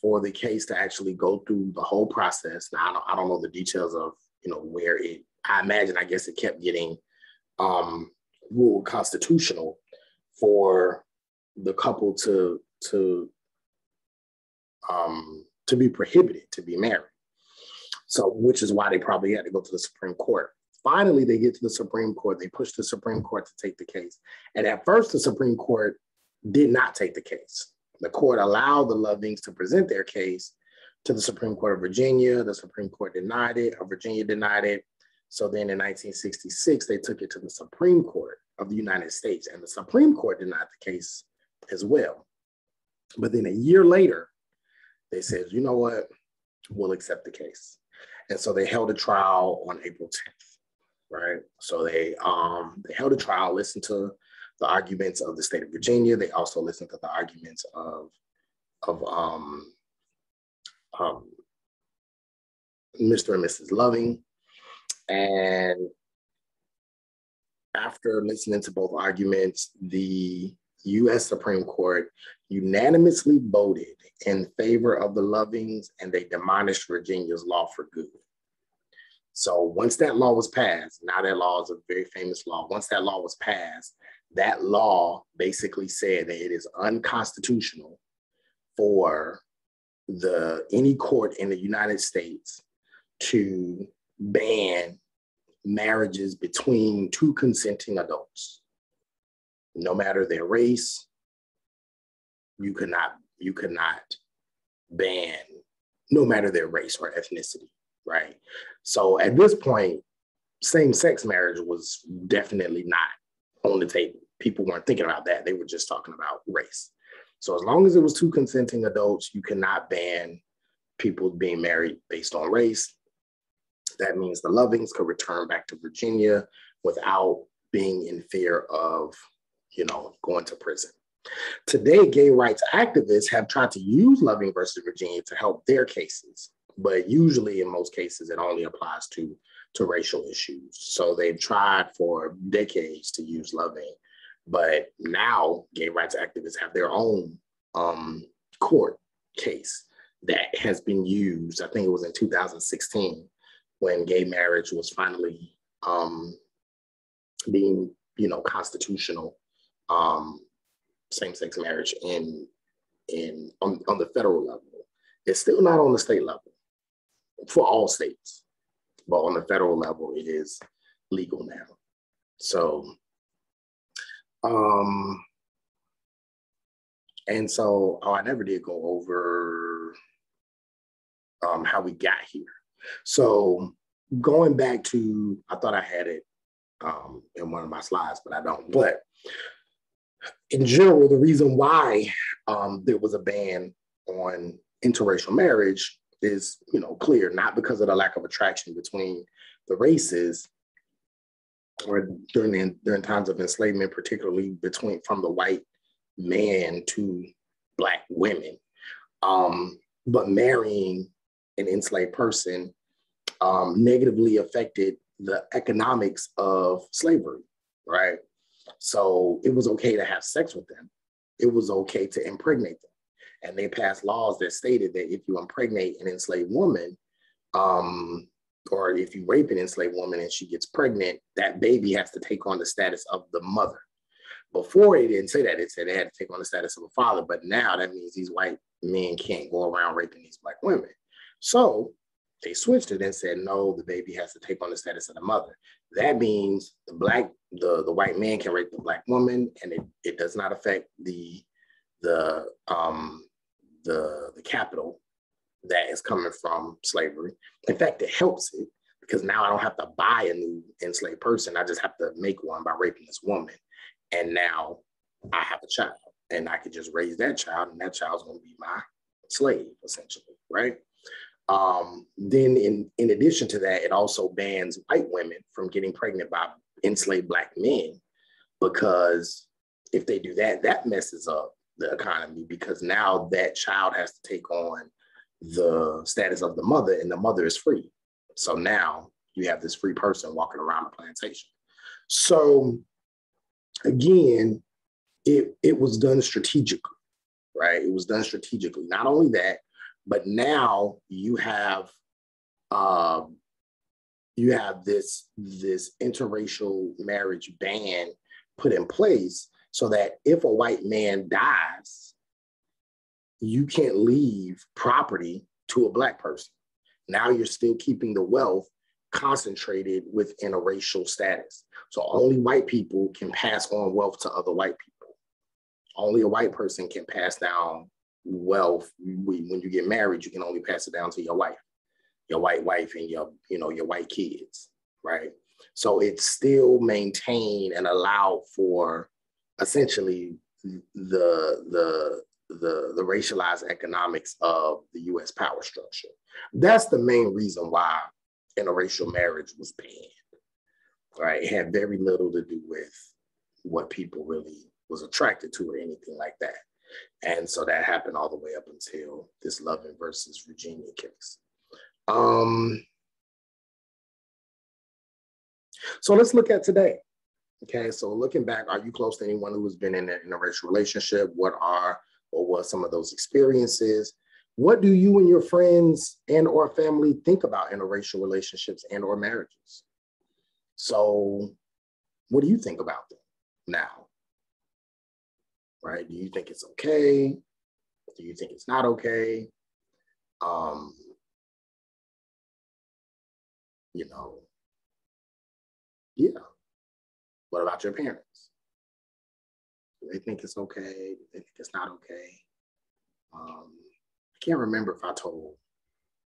[SPEAKER 1] for the case to actually go through the whole process. Now, I don't know the details of, where I guess it kept getting ruled constitutional for the couple to be prohibited to be married. So, which is why they probably had to go to the Supreme Court. Finally, they get to the Supreme Court. They push the Supreme Court to take the case. And at first, the Supreme Court did not take the case. The court allowed the Lovings to present their case to the Supreme Court of Virginia. The Supreme Court denied it, or Virginia denied it. So then in 1966, they took it to the Supreme Court of the United States, and the Supreme Court denied the case as well. But then a year later, they said, you know what, we'll accept the case. And so they held a trial on April 10th, right? So they held a trial, listened to the arguments of the state of Virginia. They also listened to the arguments of Mr. and Mrs. Loving. And after listening to both arguments, the U.S. Supreme Court unanimously voted in favor of the Lovings, and they demolished Virginia's law for good. So once that law was passed, now that law is a very famous law. Once that law was passed, that law basically said that it is unconstitutional for any court in the United States to ban marriages between two consenting adults. No matter their race, you could not ban, no matter their race or ethnicity, right? So at this point, same-sex marriage was definitely not on the table. People weren't thinking about that. They were just talking about race. So as long as it was two consenting adults, you cannot ban people being married based on race. That means the Lovings could return back to Virginia without being in fear of, going to prison. Today, gay rights activists have tried to use Loving versus Virginia to help their cases, but usually in most cases, it only applies to racial issues. So they've tried for decades to use Loving, but now gay rights activists have their own court case that has been used. I think it was in 2016 when gay marriage was finally being, constitutional, same-sex marriage on the federal level. It's still not on the state level for all states, but on the federal level, it is legal now. So, and so, I never did go over how we got here. So going back to, I thought I had it in one of my slides, but I don't. But in general, the reason why there was a ban on interracial marriage is, clear, not because of the lack of attraction between the races or during times of enslavement, particularly from the white man to Black women, but marrying an enslaved person negatively affected the economics of slavery, right? So it was okay to have sex with them. It was okay to impregnate them. And they passed laws that stated that if you impregnate an enslaved woman, or if you rape an enslaved woman and she gets pregnant, that baby has to take on the status of the mother. Before, it didn't say that. It said they had to take on the status of a father. But now that means these white men can't go around raping these Black women. So they switched it and said, no, the baby has to take on the status of the mother. That means the white man can rape the Black woman, and it does not affect the capital that is coming from slavery. In fact, it helps it, because now I don't have to buy a new enslaved person. I just have to make one by raping this woman. And now I have a child, and I could just raise that child, and that child's going to be my slave, essentially, right? Then in addition to that, it also bans white women from getting pregnant by enslaved Black men, because if they do that, that messes up the economy, because now that child has to take on the status of the mother, and the mother is free. So now you have this free person walking around the plantation. So again, it was done strategically, right? It was done strategically. Not only that, but now you have this interracial marriage ban put in place, so that if a white man dies, you can't leave property to a Black person. Now you're still keeping the wealth concentrated within a racial status. So only white people can pass on wealth to other white people. Only a white person can pass down wealth. When you get married, you can only pass it down to your wife, your white wife, and your white kids, right? So it's still maintained and allowed for essentially the racialized economics of the U.S. power structure. That's the main reason why interracial marriage was banned, right? It had very little to do with what people really was attracted to or anything like that. And so that happened all the way up until this Loving versus Virginia case. So let's look at today. Okay, so looking back, are you close to anyone who has been in a racial relationship? What are or what some of those experiences? What do you and your friends and or family think about interracial relationships and or marriages? So what do you think about them now? Right? Do you think it's okay? Do you think it's not okay? You know, yeah. What about your parents? Do they think it's okay? Do they think it's not okay? I can't remember if I told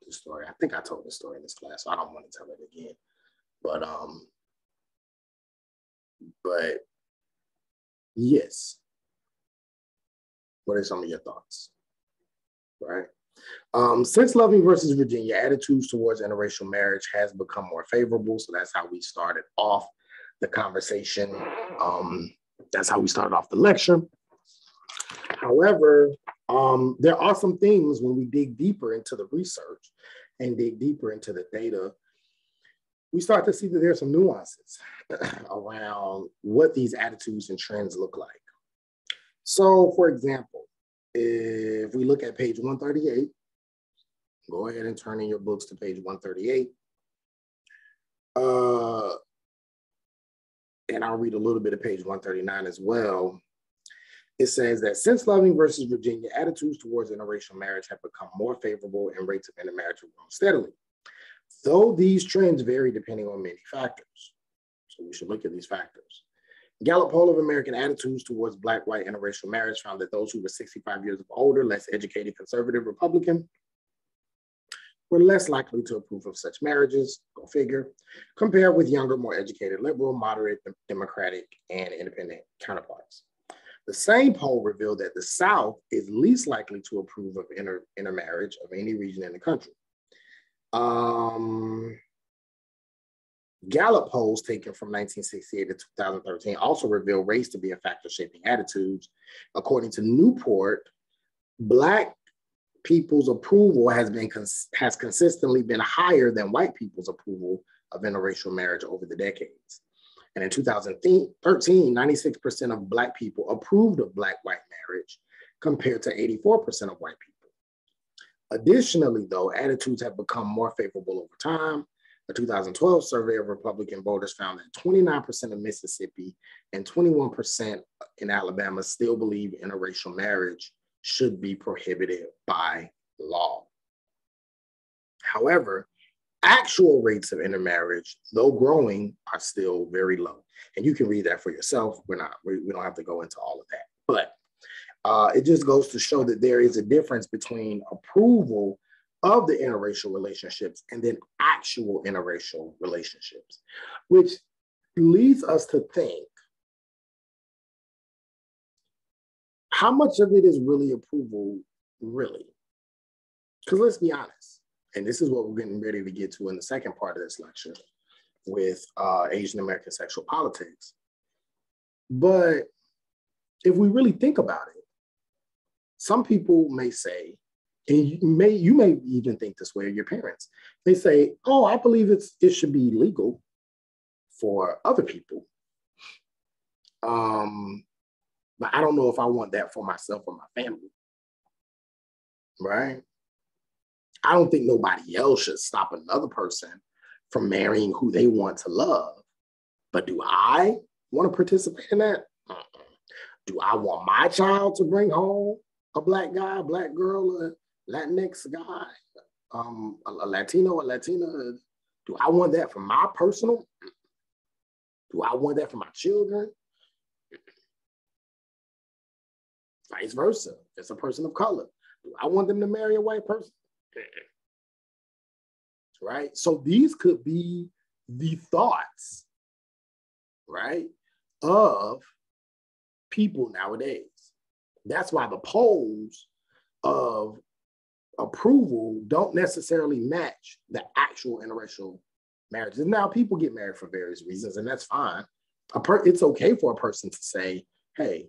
[SPEAKER 1] the story. I think I told the story in this class, so I don't want to tell it again. But yes. What are some of your thoughts? Right. Since Loving versus Virginia, attitudes towards interracial marriage has become more favorable. So that's how we started off the conversation. That's how we started off the lecture. However, there are some things when we dig deeper into the research and dig deeper into the data, we start to see that there's some nuances around what these attitudes and trends look like. So, for example, if we look at page 138, go ahead and turn in your books to page 138. And I'll read a little bit of page 139 as well. It says that since Loving versus Virginia, attitudes towards interracial marriage have become more favorable and rates of intermarriage have grown steadily, though these trends vary depending on many factors. So we should look at these factors. Gallup poll of American attitudes towards Black-white interracial marriage found that those who were 65 years of older, less educated, conservative Republican, were less likely to approve of such marriages, go figure, compared with younger, more educated, liberal, moderate, Democratic, and independent counterparts. The same poll revealed that the South is least likely to approve of intermarriage of any region in the country. Gallup polls taken from 1968 to 2013 also revealed race to be a factor shaping attitudes. According to Newport, Black people's approval has consistently been higher than white people's approval of interracial marriage over the decades. And in 2013, 96% of Black people approved of Black-white marriage compared to 84% of white people. Additionally, though, attitudes have become more favorable over time. A 2012 survey of Republican voters found that 29% of Mississippi and 21% in Alabama still believe interracial marriage should be prohibited by law. However, actual rates of intermarriage, though growing, are still very low. And you can read that for yourself. We don't have to go into all of that. But it just goes to show that there is a difference between approval of the interracial relationships and then actual interracial relationships, which leads us to think, how much of it is really approval, really? Because let's be honest, and this is what we're getting ready to get to in the second part of this lecture with Asian American sexual politics. But if we really think about it, some people may say, and you may even think this way of your parents, they say, oh, I believe it should be legal for other people. But I don't know if I want that for myself or my family, right? I don't think nobody else should stop another person from marrying who they want to love. But do I want to participate in that? Do I want my child to bring home a Black guy, a Black girl, a Latinx guy, a Latino, a Latina? Do I want that for my personal? Do I want that for my children? Vice versa. If it's a person of color, do I want them to marry a white person? Right? So these could be the thoughts, right, of people nowadays. That's why the polls of approval don't necessarily match the actual interracial marriages. Now, people get married for various reasons, and that's fine. It's okay for a person to say, hey,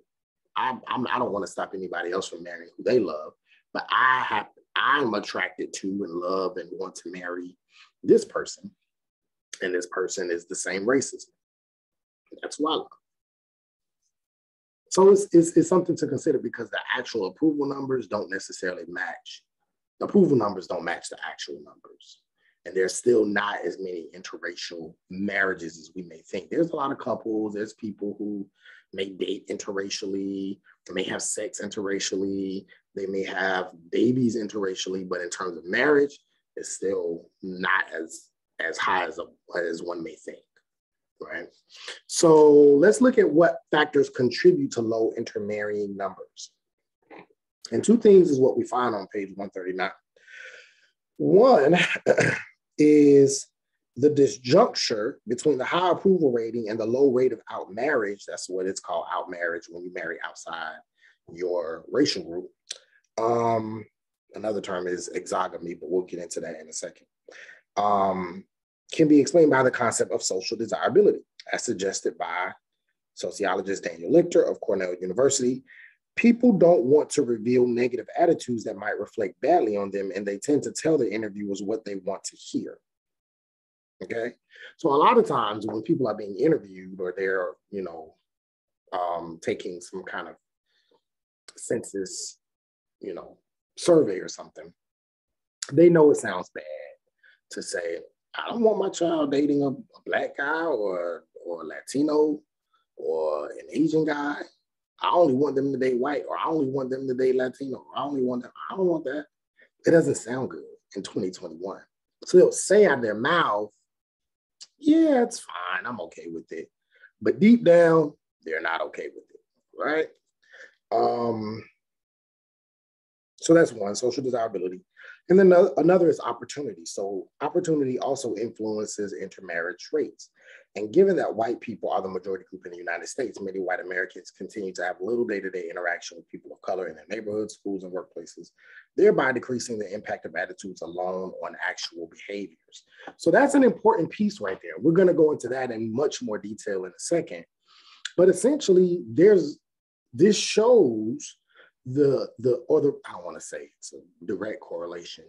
[SPEAKER 1] I don't want to stop anybody else from marrying who they love, but I'm attracted to and love and want to marry this person, and this person is the same race as me. That's why I love. So it's something to consider because the actual approval numbers don't necessarily match approval numbers don't match the actual numbers. And there's still not as many interracial marriages as we may think. There's a lot of couples, there's people who may date interracially, may have sex interracially, they may have babies interracially, but in terms of marriage, it's still not as high as one may think, right? So let's look at what factors contribute to low intermarrying numbers. And two things is what we find on page 139. One is the disjuncture between the high approval rating and the low rate of outmarriage. That's what it's called, outmarriage, when you marry outside your racial group. Another term is exogamy, but we'll get into that in a second. Can be explained by the concept of social desirability, as suggested by sociologist Daniel Lichter of Cornell University. People don't want to reveal negative attitudes that might reflect badly on them, and they tend to tell the interviewers what they want to hear. Okay, so a lot of times when people are being interviewed or they're, taking some kind of census, survey or something, they know it sounds bad to say, I don't want my child dating a Black guy or a Latino or an Asian guy. I only want them to date white, or I only want them to date Latino. I don't want that. It doesn't sound good in 2021. So they'll say out of their mouth, yeah, it's fine, I'm okay with it. But deep down, they're not okay with it, right? So that's one, social desirability. And then another is opportunity. So opportunity also influences intermarriage rates. And given that white people are the majority group in the United States, many white Americans continue to have little day-to-day interaction with people of color in their neighborhoods, schools, and workplaces, thereby decreasing the impact of attitudes alone on actual behaviors. So that's an important piece right there. We're going to go into that in much more detail in a second. But essentially, this shows I don't want to say it's a direct correlation,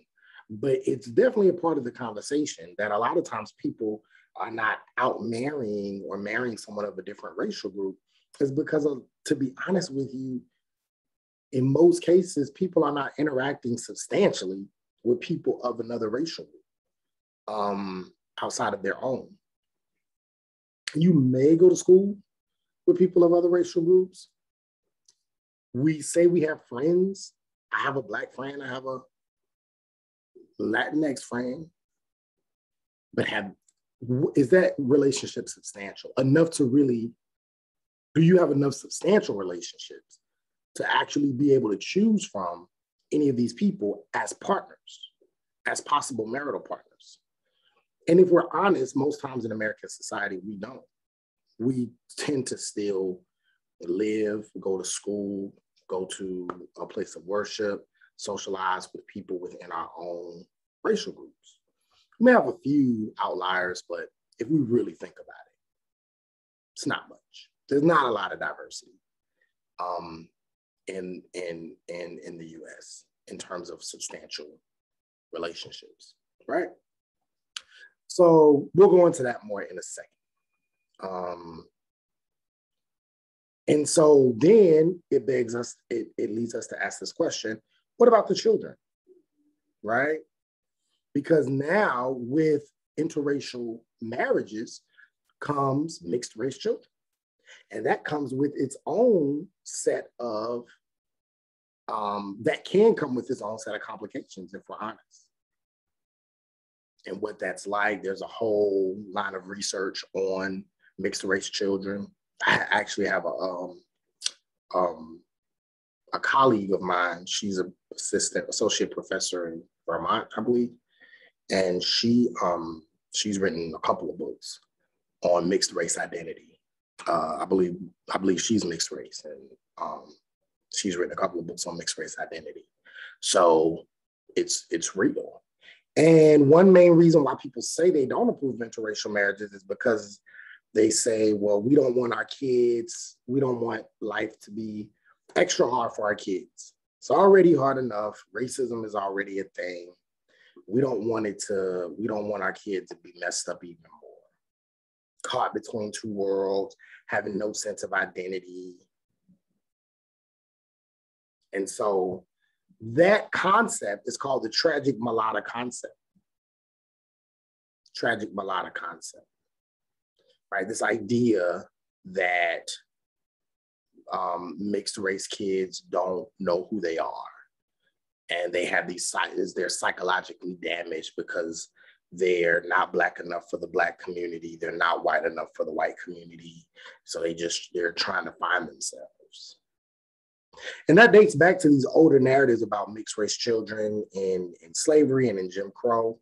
[SPEAKER 1] but it's definitely a part of the conversation that a lot of times people are not out marrying or marrying someone of a different racial group is because of, to be honest with you, in most cases, people are not interacting substantially with people of another racial group outside of their own. You may go to school with people of other racial groups. We say we have friends. I have a Black friend, I have a Latinx friend, but is that relationship substantial enough to really, do you have enough substantial relationships to actually be able to choose from any of these people as partners, as possible marital partners? And if we're honest, most times in American society, we don't. We tend to still live, go to school, go to a place of worship, socialize with people within our own racial groups. We may have a few outliers, but if we really think about it, it's not much. There's not a lot of diversity in the US in terms of substantial relationships, right? So we'll go into that more in a second. And so then it leads us to ask this question, what about the children, right? Because now with interracial marriages comes mixed race children. And that comes with its own set of, that can come with its own set of complications, if we're honest. And what that's like, there's a whole line of research on mixed race children. I actually have a colleague of mine. She's an associate professor in Vermont, I believe. And she's written a couple of books on mixed race identity. I believe she's mixed race, and she's written a couple of books on mixed race identity. So it's real. And one main reason why people say they don't approve of interracial marriages is because they say, well, we don't want life to be extra hard for our kids. It's already hard enough. Racism is already a thing. We don't want our kids to be messed up even more. Caught between two worlds, having no sense of identity. And so That concept is called the tragic mulatto concept. Tragic mulatto concept, right? This idea that mixed race kids don't know who they are, and they have they're psychologically damaged because they're not Black enough for the Black community, they're not white enough for the white community, so they're trying to find themselves. And that dates back to these older narratives about mixed race children in slavery and in Jim Crow,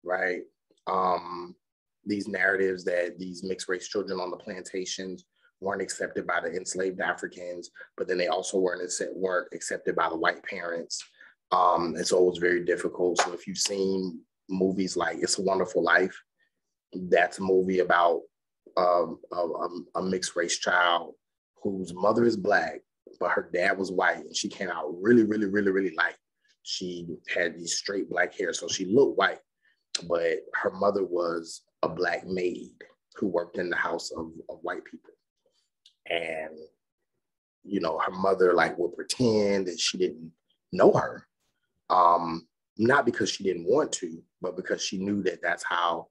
[SPEAKER 1] right? These narratives that these mixed race children on the plantations weren't accepted by the enslaved Africans, but then they also weren't accepted by the white parents. And so it was very difficult. So if you've seen movies like It's a Wonderful Life, that's a movie about a mixed race child whose mother is Black, but her dad was white, and she came out really, really, really, really light. She had these straight Black hair, so she looked white, but her mother was a Black maid who worked in the house of white people. And, you know, her mother like would pretend that she didn't know her, not because she didn't want to, but because she knew that that's how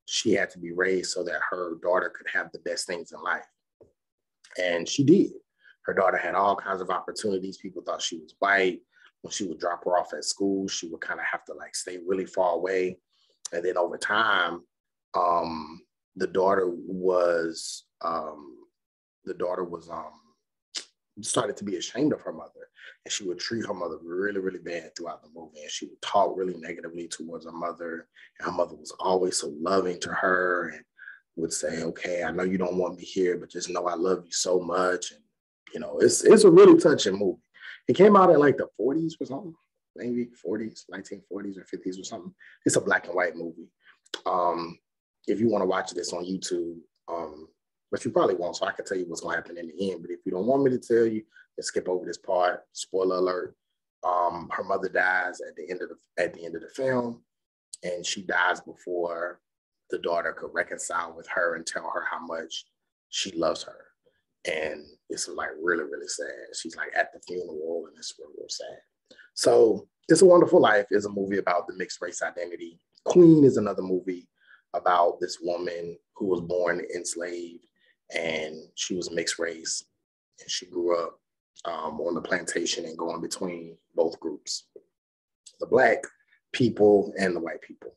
[SPEAKER 1] she had to be raised so that her daughter could have the best things in life. And she did. Her daughter had all kinds of opportunities. People thought she was white. When she would drop her off at school, she would kind of have to like stay really far away. And then over time, the daughter started to be ashamed of her mother, and she would treat her mother really, really bad throughout the movie. And she would talk really negatively towards her mother. And her mother was always so loving to her and would say, "Okay, I know you don't want me here, but just know I love you so much." And you know, it's a really touching movie. It came out in like the 40s or something, maybe 40s, 1940s or 50s or something. It's a black and white movie. If you want to watch this on YouTube, but you probably won't, so I can tell you what's going to happen in the end. But if you don't want me to tell you, then skip over this part. Spoiler alert: her mother dies at the end of the film, and she dies before the daughter could reconcile with her and tell her how much she loves her. And it's like really, really sad. She's like at the funeral, and it's real, real sad. So It's a Wonderful Life is a movie about the mixed race identity. Queen is another movie about this woman who was born enslaved, and she was mixed race, and she grew up on the plantation and going between both groups, the Black people and the white people.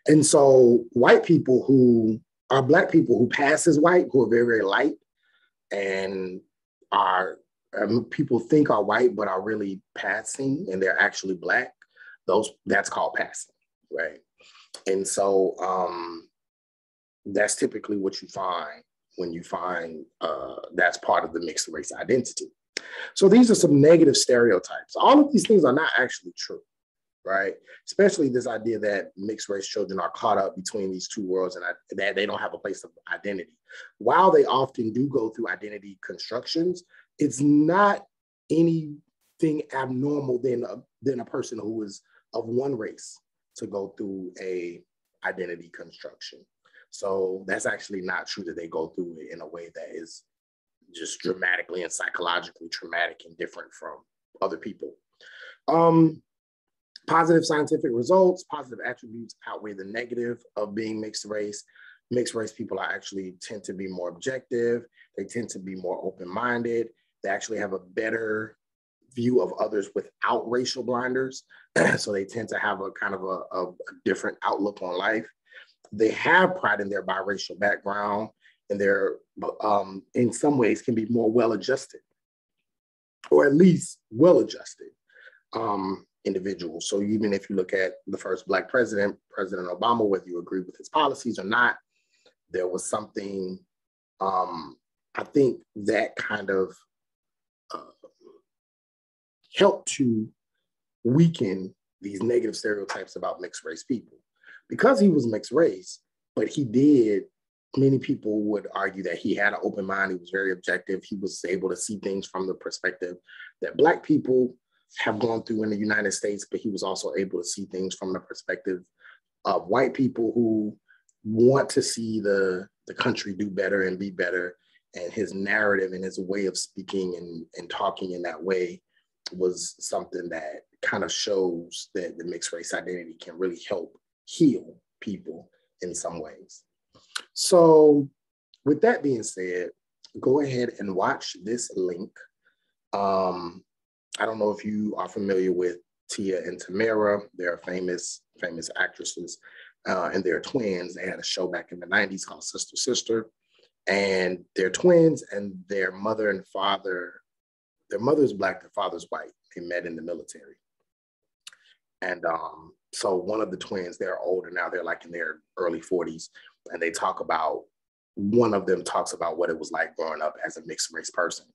[SPEAKER 1] And so white people who are Black people who pass as white, who are very, very light, and are people think are white but are really passing and they're actually Black, that's called passing, right? And so that's typically what you find when you find that's part of the mixed race identity. So these are some negative stereotypes. All of these things are not actually true, right? Especially this idea that mixed race children are caught up between these two worlds and that they don't have a place of identity. While they often do go through identity constructions, it's not anything abnormal than a person who is of one race to go through a identity construction. So that's actually not true that they go through it in a way that is just dramatically and psychologically traumatic and different from other people. Positive scientific results, positive attributes outweigh the negative of being mixed race. Mixed race people tend to be more objective. They tend to be more open-minded. They actually have a better view of others without racial blinders. So they tend to have a kind of a different outlook on life. They have pride in their biracial background, and they're in some ways can be more well-adjusted, or at least well-adjusted individuals. So even if you look at the first Black president, President Obama, whether you agree with his policies or not, there was something, I think that kind of helped to weaken these negative stereotypes about mixed race people. Because he was mixed race, but many people would argue that he had an open mind, he was very objective, he was able to see things from the perspective that Black people have gone through in the United States, but he was also able to see things from the perspective of white people who want to see the country do better and be better. And his narrative and his way of speaking and talking in that way was something that kind of shows that the mixed race identity can really help heal people in some ways. So with that being said, go ahead and watch this link. I don't know if you are familiar with Tia and Tamara. They're famous actresses, and they're twins. They had a show back in the 90s called Sister Sister, and they're twins, and their mother and father, their mother's Black, their father's white. They met in the military. And so one of the twins, they're older now, they're like in their early 40s, and they talk about, one of them talks about what it was like growing up as a mixed race person.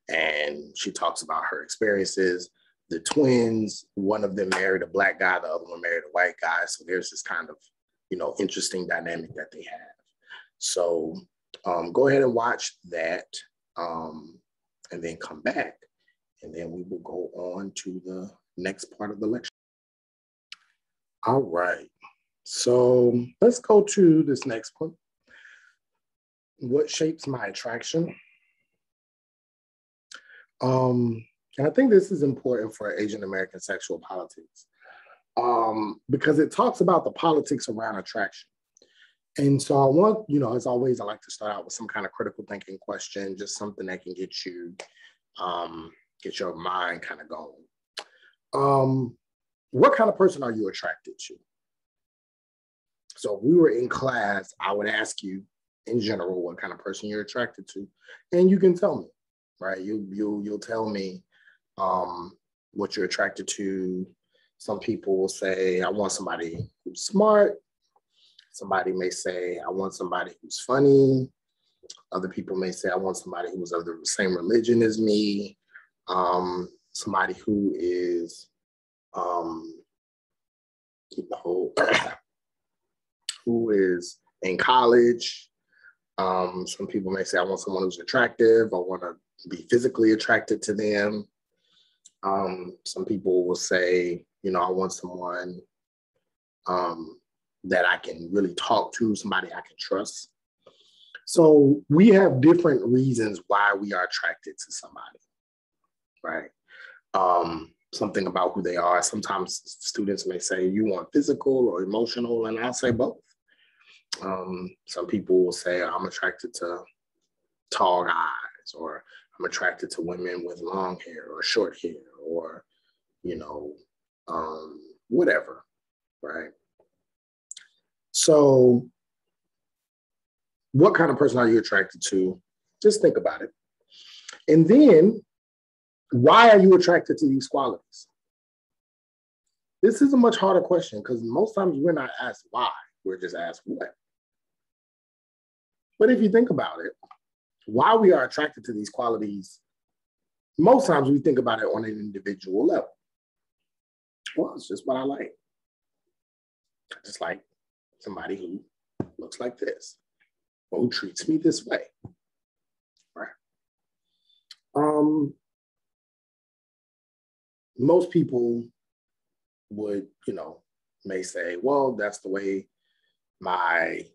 [SPEAKER 1] And she talks about her experiences. The twins, one of them married a Black guy, the other one married a white guy. So there's this kind of, interesting dynamic that they have. So go ahead and watch that, and then come back. And then we will go on to the next part of the lecture. All right. So let's go to this next one. What shapes my attraction? And I think this is important for Asian American sexual politics, because it talks about the politics around attraction. And so I want, as always, I like to start out with some kind of critical thinking question, just something that can get you, get your mind kind of going. What kind of person are you attracted to? So if we were in class, I would ask you in general what kind of person you're attracted to, and you can tell me, right? You'll tell me what you're attracted to. Some people will say, I want somebody who's smart. Somebody may say, I want somebody who's funny. Other people may say, I want somebody who's of the same religion as me. Somebody who is, who is in college. Some people may say, I want someone who's attractive. I want to be physically attracted to them. Some people will say, I want someone that I can really talk to, somebody I can trust. So we have different reasons why we are attracted to somebody, right? Something about who they are. Sometimes students may say, you want physical or emotional, and I'll say both. Some people will say, I'm attracted to tall guys, or I'm attracted to women with long hair or short hair, or, whatever, right? So what kind of person are you attracted to? Just think about it. And then, why are you attracted to these qualities? This is a much harder question, because most times we're not asked why, we're just asked what. But if you think about it, why we are attracted to these qualities, most times we think about it on an individual level. Well, it's just what I like. I just like somebody who looks like this, or who treats me this way, right? Most people would, may say, well, that's the way my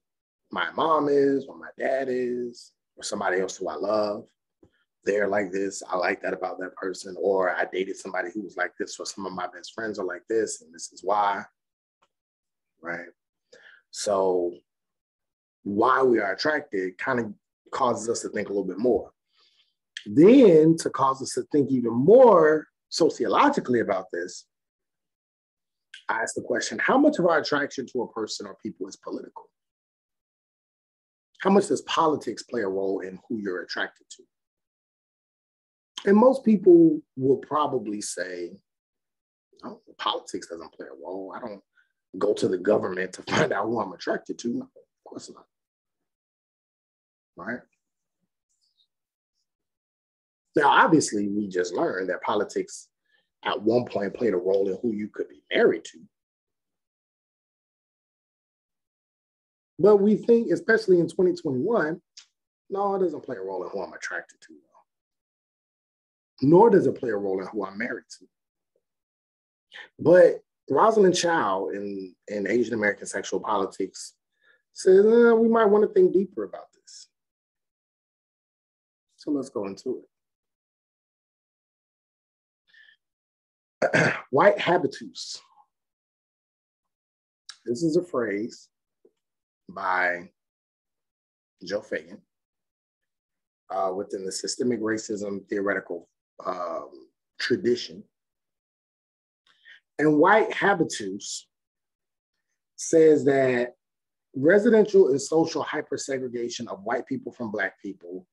[SPEAKER 1] mom is, or my dad is, or somebody else who I love. They're like this. I like that about that person. Or I dated somebody who was like this, or some of my best friends are like this, and this is why, right? So why we are attracted kind of causes us to think a little bit more. Then, to cause us to think even more sociologically about this, I ask the question, how much of our attraction to a person or people is political? How much does politics play a role in who you're attracted to? And most people will probably say, oh, politics doesn't play a role. I don't go to the government to find out who I'm attracted to. No, of course not. Right? Now, obviously, we just learned that politics at one point played a role in who you could be married to. But we think, especially in 2021, no, it doesn't play a role in who I'm attracted to. Nor does it play a role in who I'm married to. But Rosalind Chow in Asian American Sexual Politics says, we might want to think deeper about this. So let's go into it. White habitus. This is a phrase by Joe Fagan within the systemic racism theoretical tradition. And white habitus says that residential and social hypersegregation of white people from Black people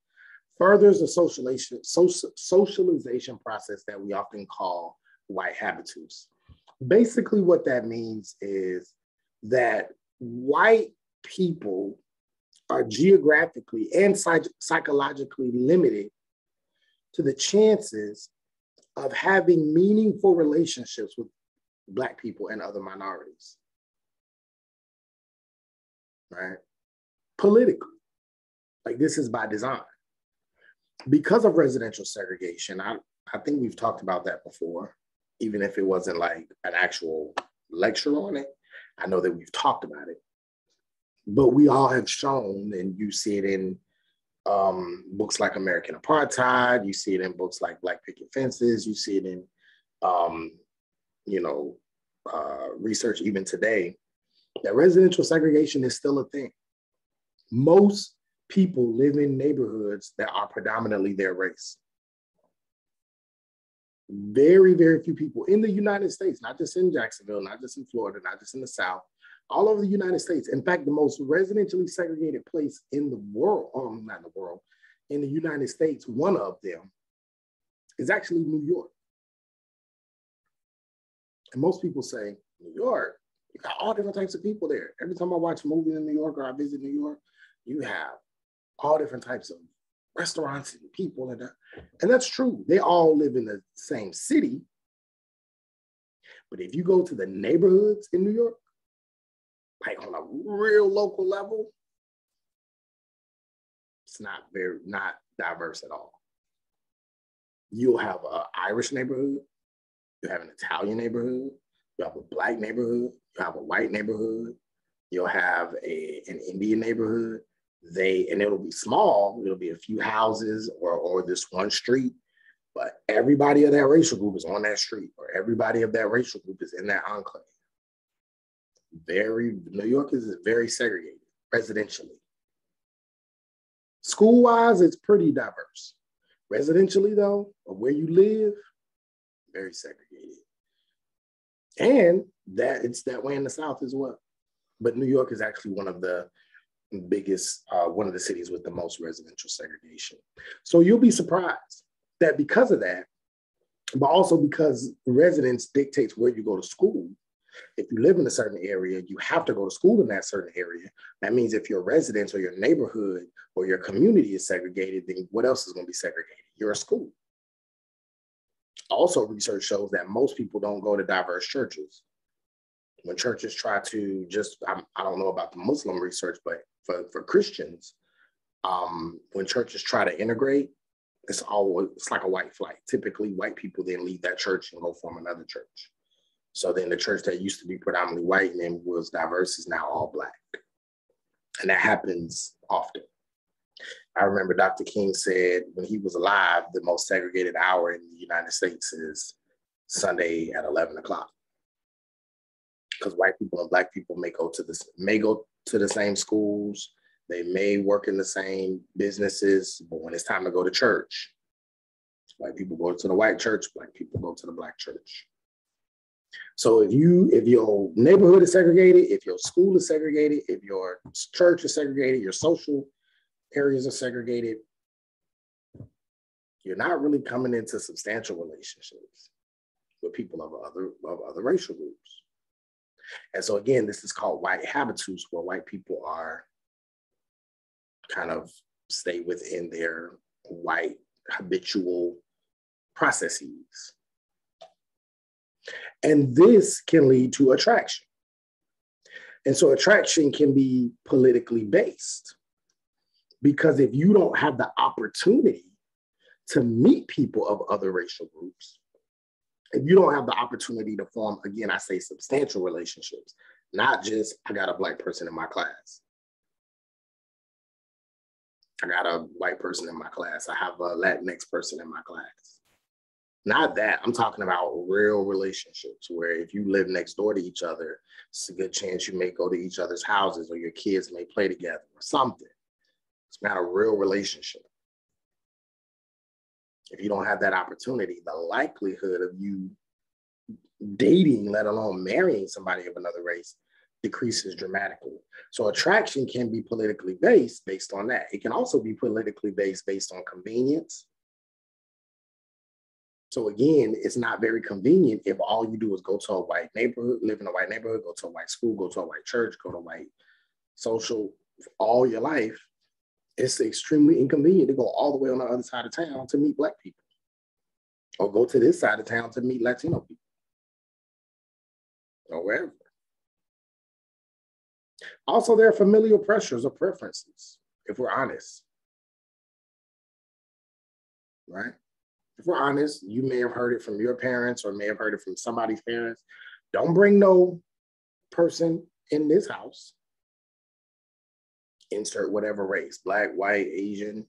[SPEAKER 1] furthers the socialization process that we often call white habitus. Basically, what that means is that white people are geographically and psychologically limited to the chances of having meaningful relationships with Black people and other minorities, right? Politically, like this is by design. Because of residential segregation, I think we've talked about that before, even if it wasn't like an actual lecture on it. I know that we've talked about it, but we all have shown, and you see it in books like American Apartheid, you see it in books like Black Picket Fences, you see it in, research even today, that residential segregation is still a thing. Most people live in neighborhoods that are predominantly their race. Very, very few people in the United States, not just in Jacksonville, not just in Florida, not just in the South, all over the United States. In fact, the most residentially segregated place in the world, not in the world, in the United States, one of them is actually New York. And most people say, New York, you got all different types of people there. Every time I watch a movie in New York or I visit New York, you have all different types of restaurants and people. And that's true. They all live in the same city. But if you go to the neighborhoods in New York, like on a real local level, it's not diverse at all. You'll have an Irish neighborhood, you have an Italian neighborhood, you have a Black neighborhood, you have a white neighborhood, you'll have an Indian neighborhood. And it'll be small, it'll be a few houses or this one street, but everybody of that racial group is on that street, or everybody of that racial group is in that enclave. New York is very segregated residentially. School-wise, it's pretty diverse. Residentially, though, of where you live, very segregated. And that it's that way in the South as well. But New York is actually one of the biggest, one of the cities with the most residential segregation. So you'll be surprised that because of that, but also because residence dictates where you go to school. If you live in a certain area, you have to go to school in that certain area. That means if your residence or your neighborhood or your community is segregated, then what else is going to be segregated? Your school. Also, research shows that most people don't go to diverse churches. When churches try to I don't know about the Muslim research, but for Christians, when churches try to integrate, it's like a white flight. Typically, white people then leave that church and go form another church. So then the church that used to be predominantly white and then was diverse is now all Black. And that happens often. I remember Dr. King said when he was alive, the most segregated hour in the United States is Sunday at 11 o'clock. Because white people and Black people may go to the same schools, they may work in the same businesses, but when it's time to go to church, white people go to the white church, Black people go to the Black church. So if your neighborhood is segregated, if your school is segregated, if your church is segregated, your social areas are segregated, you're not really coming into substantial relationships with people of other racial groups. And so again, this is called white habitus, where white people are kind of stay within their white habitual processes. And this can lead to attraction. And so attraction can be politically based, because if you don't have the opportunity to meet people of other racial groups, if you don't have the opportunity to form, again, I say substantial relationships, not just I got a Black person in my class, I got a white person in my class, I have a Latinx person in my class. Not that. I'm talking about real relationships where if you live next door to each other, it's a good chance you may go to each other's houses or your kids may play together or something. It's not a real relationship. If you don't have that opportunity, the likelihood of you dating, let alone marrying somebody of another race, decreases dramatically. So attraction can be politically based on that. It can also be politically based on convenience. So again, it's not very convenient if all you do is go to a white neighborhood, live in a white neighborhood, go to a white school, go to a white church, go to white social all your life. It's extremely inconvenient to go all the way on the other side of town to meet Black people, or go to this side of town to meet Latino people, or wherever. Also, there are familial pressures or preferences, if we're honest, right? If we're honest, you may have heard it from your parents or may have heard it from somebody's parents. Don't bring no person in this house, insert whatever race, Black, white, Asian,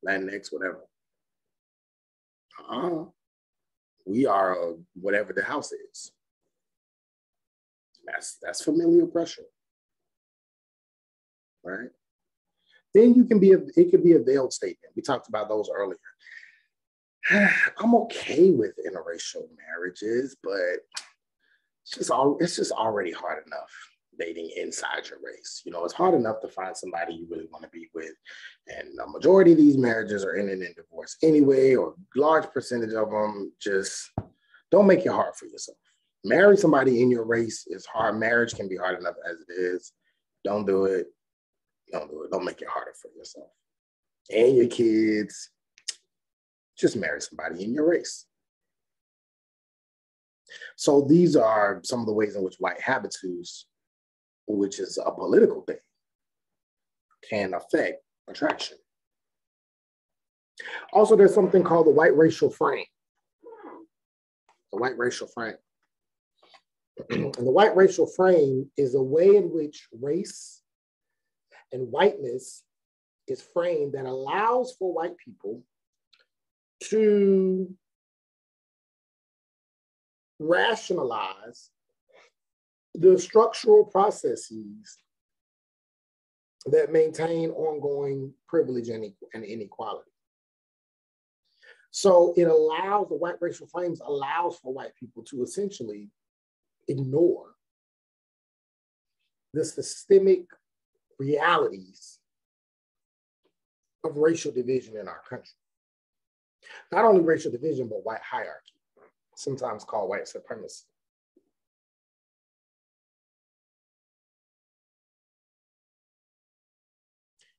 [SPEAKER 1] Latinx, whatever. We are whatever the house is. That's familial pressure, right? Then it could be a veiled statement. We talked about those earlier. I'm okay with interracial marriages, but it's just already hard enough dating inside your race. You know, it's hard enough to find somebody you really want to be with. And the majority of these marriages are ending in divorce anyway, or large percentage of them. Just don't make it hard for yourself. Marry somebody in your race is hard. Marriage can be hard enough as it is. Don't do it. Don't do it. Don't make it harder for yourself and your kids. Just marry somebody in your race. So these are some of the ways in which white habitus, which is a political thing, can affect attraction. Also, there's something called the white racial frame. The white racial frame. And the white racial frame is a way in which race and whiteness is framed that allows for white people to rationalize the structural processes that maintain ongoing privilege and inequality. So it allows, the white racial frames allows for white people to essentially ignore the systemic realities of racial division in our country. Not only racial division, but white hierarchy, sometimes called white supremacy.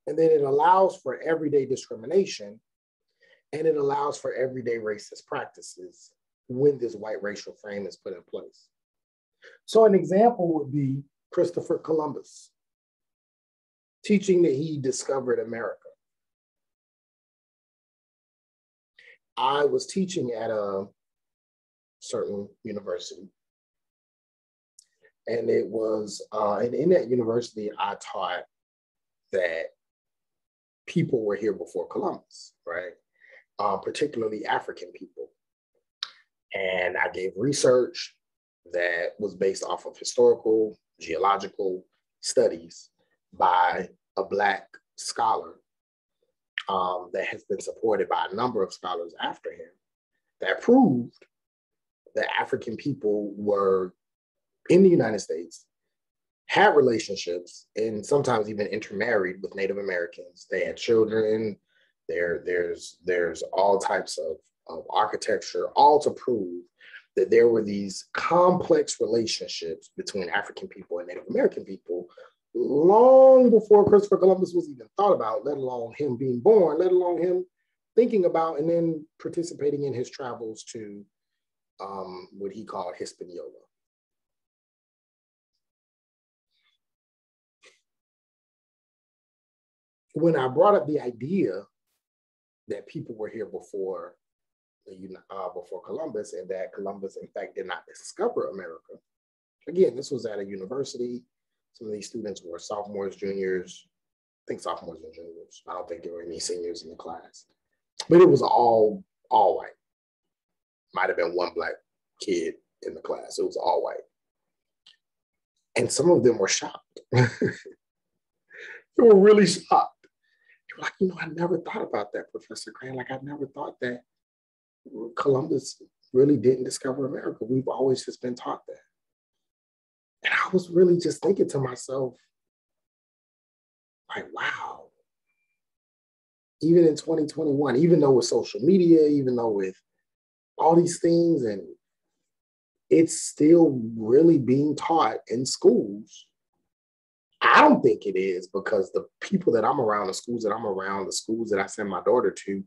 [SPEAKER 1] And then it allows for everyday discrimination, and it allows for everyday racist practices when this white racial frame is put in place. So an example would be Christopher Columbus teaching that he discovered America. I was teaching at a certain university, and it was, and in that university, I taught that people were here before Columbus, right? Particularly African people. And I gave research that was based off of historical, geological studies by a Black scholar that has been supported by a number of scholars after him that proved that African people were in the United States, had relationships, and sometimes even intermarried with Native Americans. They had children. There's all types of architecture, all to prove that there were these complex relationships between African people and Native American people long before Christopher Columbus was even thought about, let alone him being born, let alone him thinking about and then participating in his travels to what he called Hispaniola. When I brought up the idea that people were here before Columbus, and that Columbus, in fact, did not discover America. Again, this was at a university. Some of these students were sophomores, juniors, I think sophomores and juniors. I don't think there were any seniors in the class, but it was all white. Might have been one black kid in the class. It was all white. And some of them were shocked. They were really shocked. They were like, I never thought about that, Professor Crane. Like, I never thought that Columbus really didn't discover America. We've always just been taught that. And I was really just thinking to myself, like, wow. Even in 2021, even though with social media, even though with all these things, and it's still really being taught in schools. I don't think it is, because the people that I'm around, the schools that I'm around, the schools that I send my daughter to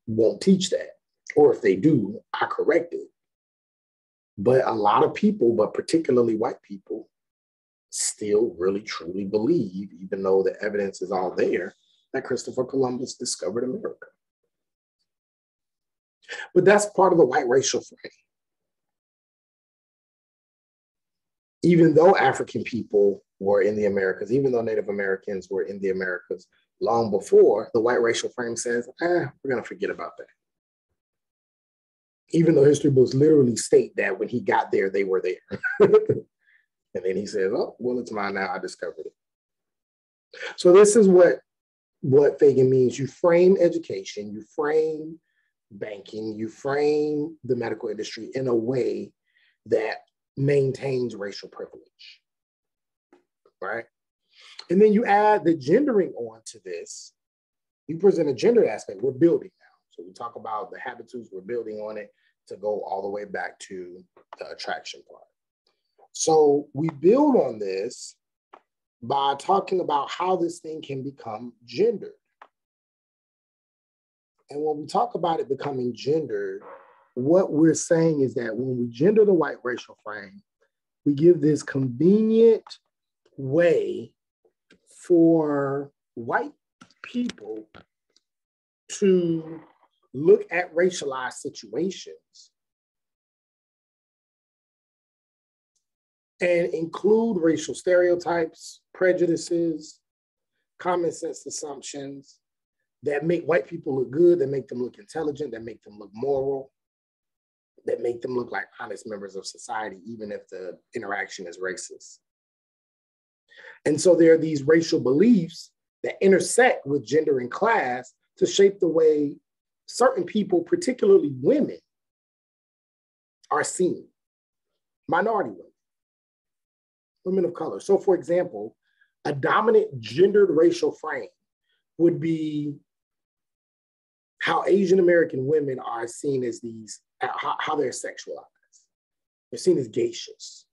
[SPEAKER 1] won't teach that. Or if they do, I correct it. But a lot of people, but particularly white people, still really truly believe, even though the evidence is all there, that Christopher Columbus discovered America. But that's part of the white racial frame. Even though African people were in the Americas, even though Native Americans were in the Americas long before, the white racial frame says, we're going to forget about that. Even though history books literally state that when he got there, they were there. And then he says, oh, well, it's mine now. I discovered it. So this is what Fagan means. You frame education, you frame banking, you frame the medical industry in a way that maintains racial privilege, right? And then you add the gendering on to this. You present a gender aspect. We're building now. So we talk about the habitudes, we're building on it to go all the way back to the attraction part. So we build on this by talking about how this thing can become gendered. And when we talk about it becoming gendered, what we're saying is that when we gender the white racial frame, we give this convenient way for white people to look at racialized situations and include racial stereotypes, prejudices, common sense assumptions that make white people look good, that make them look intelligent, that make them look moral, that make them look like honest members of society, even if the interaction is racist. And so there are these racial beliefs that intersect with gender and class to shape the way certain people, particularly women, are seen. Minority women, women of color. So for example, a dominant gendered racial frame would be how Asian American women are seen as these, how they're sexualized. They're seen as geishas.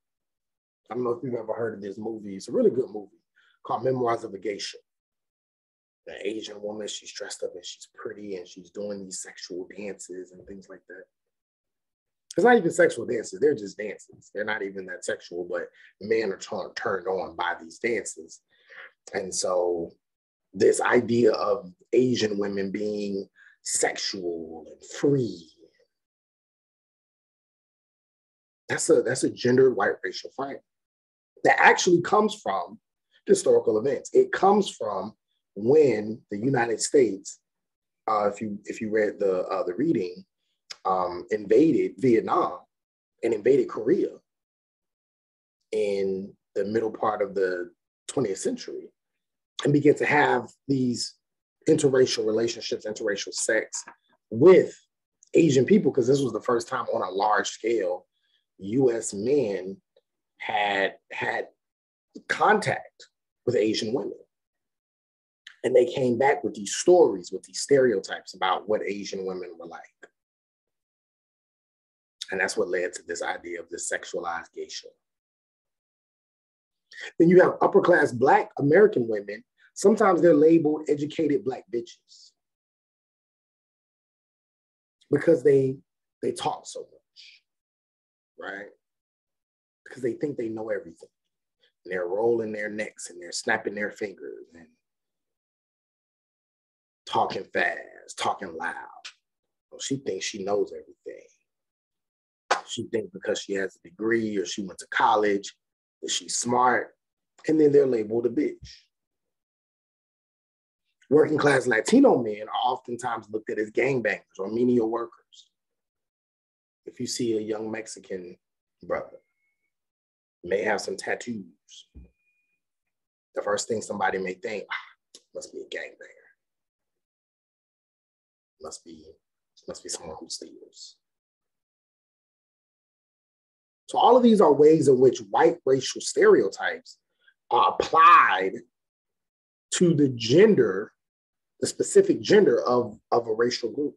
[SPEAKER 1] I don't know if you've ever heard of this movie. It's a really good movie called Memoirs of a Geisha. The Asian woman, she's dressed up and she's pretty and she's doing these sexual dances and things like that. It's not even sexual dances, they're just dances. They're not even that sexual, but men are turned on by these dances. And so this idea of Asian women being sexual and free, that's a gendered white racial frame that actually comes from historical events. It comes from when the United States, if you read the reading, invaded Vietnam and invaded Korea in the middle part of the 20th century, and began to have these interracial relationships, interracial sex with Asian people, because this was the first time on a large scale US men had contact with Asian women. And they came back with these stories, with these stereotypes about what Asian women were like. And that's what led to this idea of this sexualized geisha. Then you have upper class Black American women. Sometimes they're labeled educated Black bitches because they talk so much, right? Because they think they know everything. And they're rolling their necks and they're snapping their fingers and talking fast, talking loud. Well, she thinks she knows everything. She thinks because she has a degree or she went to college that she's smart, and then they're labeled a bitch. Working class Latino men are oftentimes looked at as gangbangers or menial workers. if you see a young Mexican brother, may have some tattoos, the first thing somebody may think, must be a gangbanger. Must be someone who steals. So all of these are ways in which white racial stereotypes are applied to the gender, the specific gender of a racial group.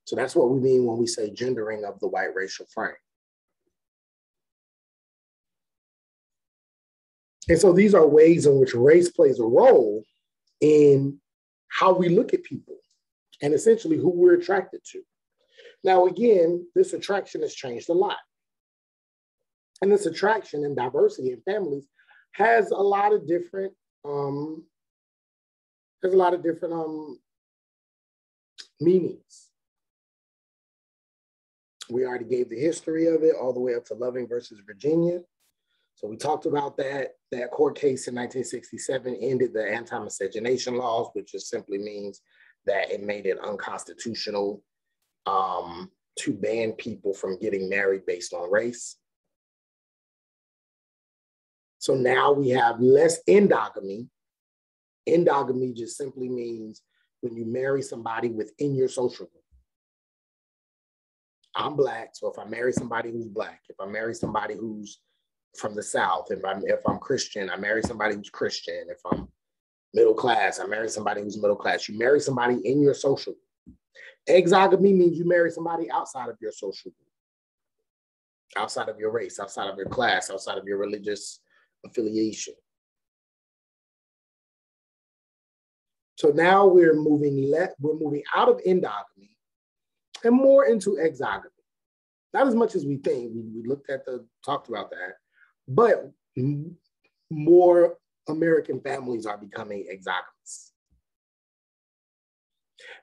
[SPEAKER 1] So that's what we mean when we say gendering of the white racial frame. And so these are ways in which race plays a role in how we look at people and essentially who we're attracted to. Now, again, this attraction has changed a lot. And this attraction and diversity in families has a lot of different, meanings. We already gave the history of it all the way up to Loving versus Virginia. So we talked about that. That court case in 1967 ended the anti-miscegenation laws, which just simply means that it made it unconstitutional to ban people from getting married based on race. So now we have less endogamy. Endogamy just simply means when you marry somebody within your social group. I'm Black, so if I marry somebody who's Black, if I marry somebody who's from the South, if I'm Christian, I marry somebody who's Christian. If I'm middle class, I marry somebody who's middle class. You marry somebody in your social group. Exogamy means you marry somebody outside of your social group, outside of your race, outside of your class, outside of your religious affiliation. So now we're moving out of endogamy and more into exogamy. Not as much as we think. We talked about that, but more American families are becoming exogamous.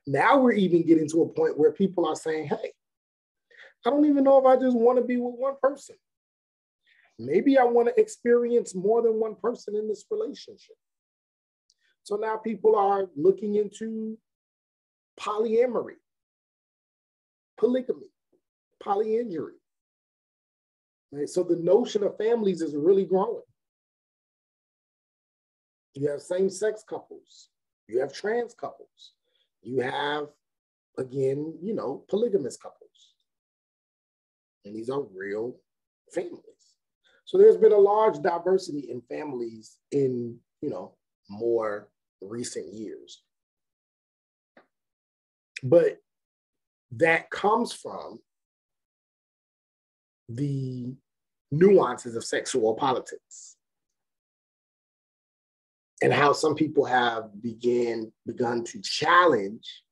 [SPEAKER 1] Now we're even getting to a point where people are saying, hey, I don't even know if I just want to be with one person. Maybe I want to experience more than one person in this relationship. So now people are looking into polyamory, polygamy, polyandry. Right? So the notion of families is really growing. You have same-sex couples. You have trans couples. You have, again, polygamous couples. And these are real families. So there's been a large diversity in families in, more recent years. But that comes from the nuances of sexual politics and how some people have begun to challenge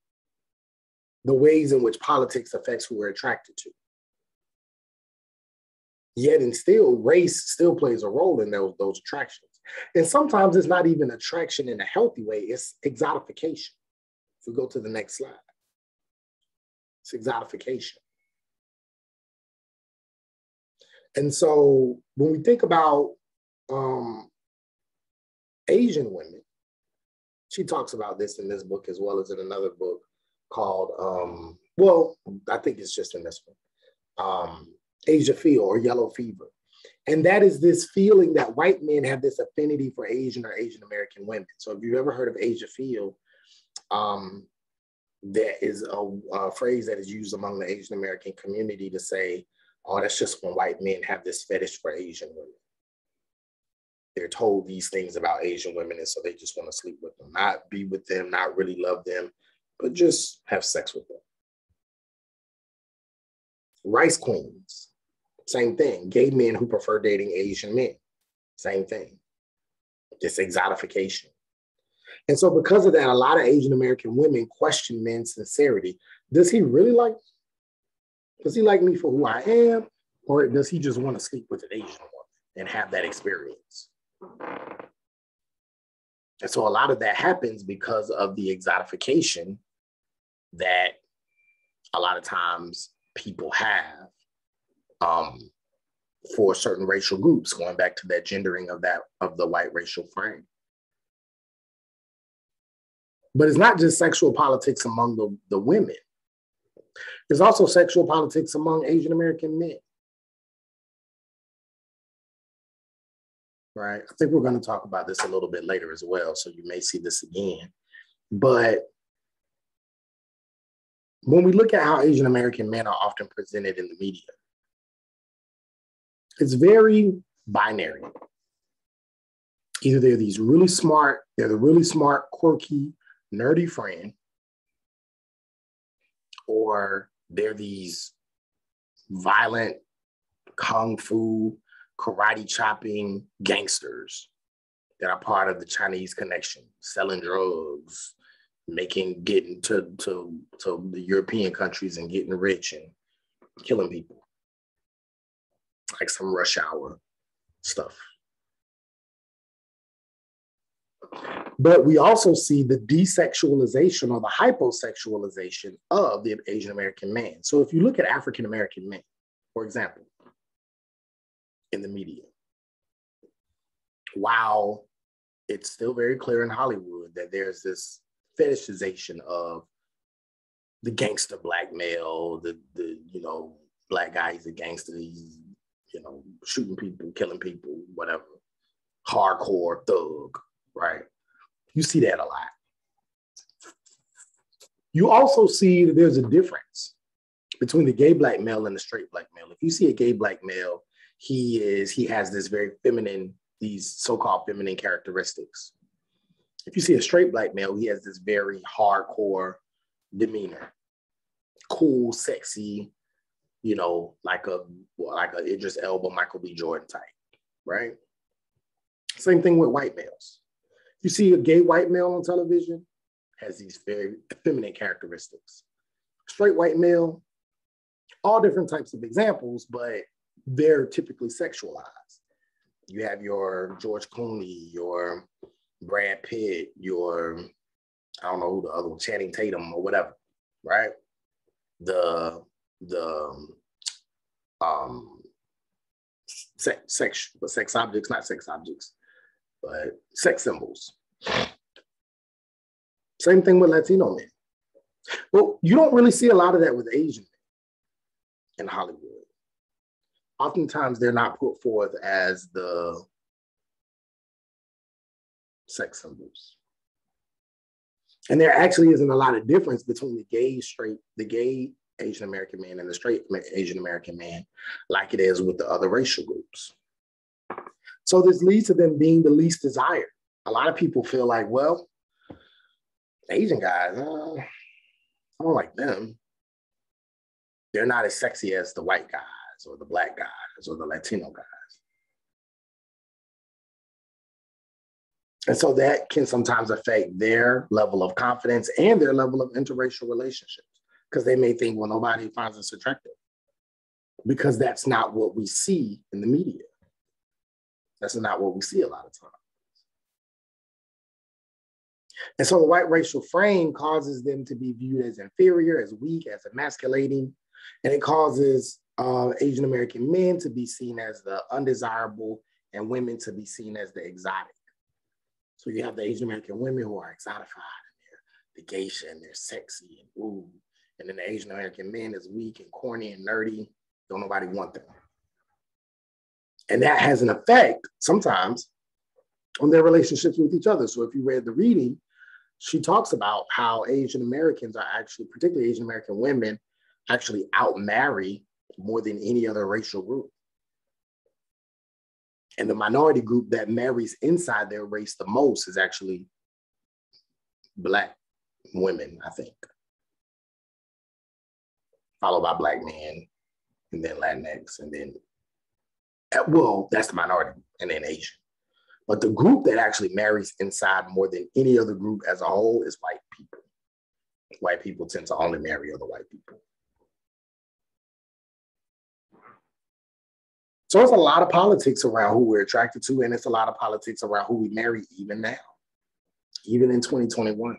[SPEAKER 1] the ways in which politics affects who we're attracted to. Yet and still, race still plays a role in those attractions. And sometimes it's not even attraction in a healthy way, it's exotification. If we go to the next slide, it's exotification. And so when we think about Asian women, she talks about this in this book as well as in another book called, I think it's just in this one, Asia Feel or Yellow Fever. And that is this feeling that white men have this affinity for Asian or Asian American women. So if you've ever heard of Asia Feel, there is a phrase that is used among the Asian American community to say, oh, that's just when white men have this fetish for Asian women. They're told these things about Asian women, and so they just want to sleep with them, not be with them, not really love them, but just have sex with them. Rice queens, same thing. Gay men who prefer dating Asian men, same thing. This exotification. And so because of that, a lot of Asian American women question men's sincerity. Does he really like me? Does he like me for who I am? Or does he just want to sleep with an Asian woman and have that experience? And so a lot of that happens because of the exotification that a lot of times people have for certain racial groups, going back to that gendering of the white racial frame. But it's not just sexual politics among the women. There's also sexual politics among Asian American men. Right? I think we're going to talk about this a little bit later as well, so you may see this again. But when we look at how Asian American men are often presented in the media, it's very binary. Either they're these really smart, they're the really smart, quirky, nerdy friend, or they're these violent kung fu, karate chopping gangsters that are part of the Chinese connection, selling drugs, getting to the European countries and getting rich and killing people, like some Rush Hour stuff. But we also see the desexualization or the hyposexualization of the Asian American man. So if you look at African American men, for example, in the media, while it's still very clear in Hollywood that there's this fetishization of the gangster black male, the black guy, he's a gangster, he's, shooting people, killing people, whatever, hardcore thug, right? You see that a lot. You also see that there's a difference between the gay black male and the straight black male. If you see a gay black male, he has this very feminine, these so-called feminine characteristics. If you see a straight black male, he has this very hardcore demeanor, cool, sexy, like a Idris Elba, Michael B. Jordan type, right? Same thing with white males. You see a gay white male on television, has these very feminine characteristics. Straight white male, all different types of examples, but they're typically sexualized. You have your George Clooney, your Brad Pitt, your, I don't know who the other one, Channing Tatum or whatever, right? The sex objects, not sex objects, but sex symbols. Same thing with Latino men. Well, you don't really see a lot of that with Asian men in Hollywood. Oftentimes, they're not put forth as the sex symbols. And there actually isn't a lot of difference between the gay Asian American man and the straight Asian American man, like it is with the other racial groups. So this leads to them being the least desired. A lot of people feel like, well, Asian guys, I don't like them. They're not as sexy as the white guys or the black guys or the Latino guys. And so that can sometimes affect their level of confidence and their level of interracial relationships, because they may think, well, nobody finds us attractive, because that's not what we see in the media. That's not what we see a lot of times. And so the white racial frame causes them to be viewed as inferior, as weak, as emasculating, and it causes Asian American men to be seen as the undesirable and women to be seen as the exotic. So you have the Asian American women who are exotified, and they're the geisha, and they're sexy and ooh. And then the Asian American men is weak and corny and nerdy. Don't nobody want them. And that has an effect sometimes on their relationships with each other. So if you read the reading, she talks about how Asian Americans are actually, particularly Asian American women, actually outmarry more than any other racial group. And the minority group that marries inside their race the most is actually Black women, I think. Followed by Black men, and then Latinx, and then, well, that's the minority, and then Asian. But the group that actually marries inside more than any other group as a whole is white people. White people tend to only marry other white people. So it's a lot of politics around who we're attracted to, and it's a lot of politics around who we marry even now, even in 2021.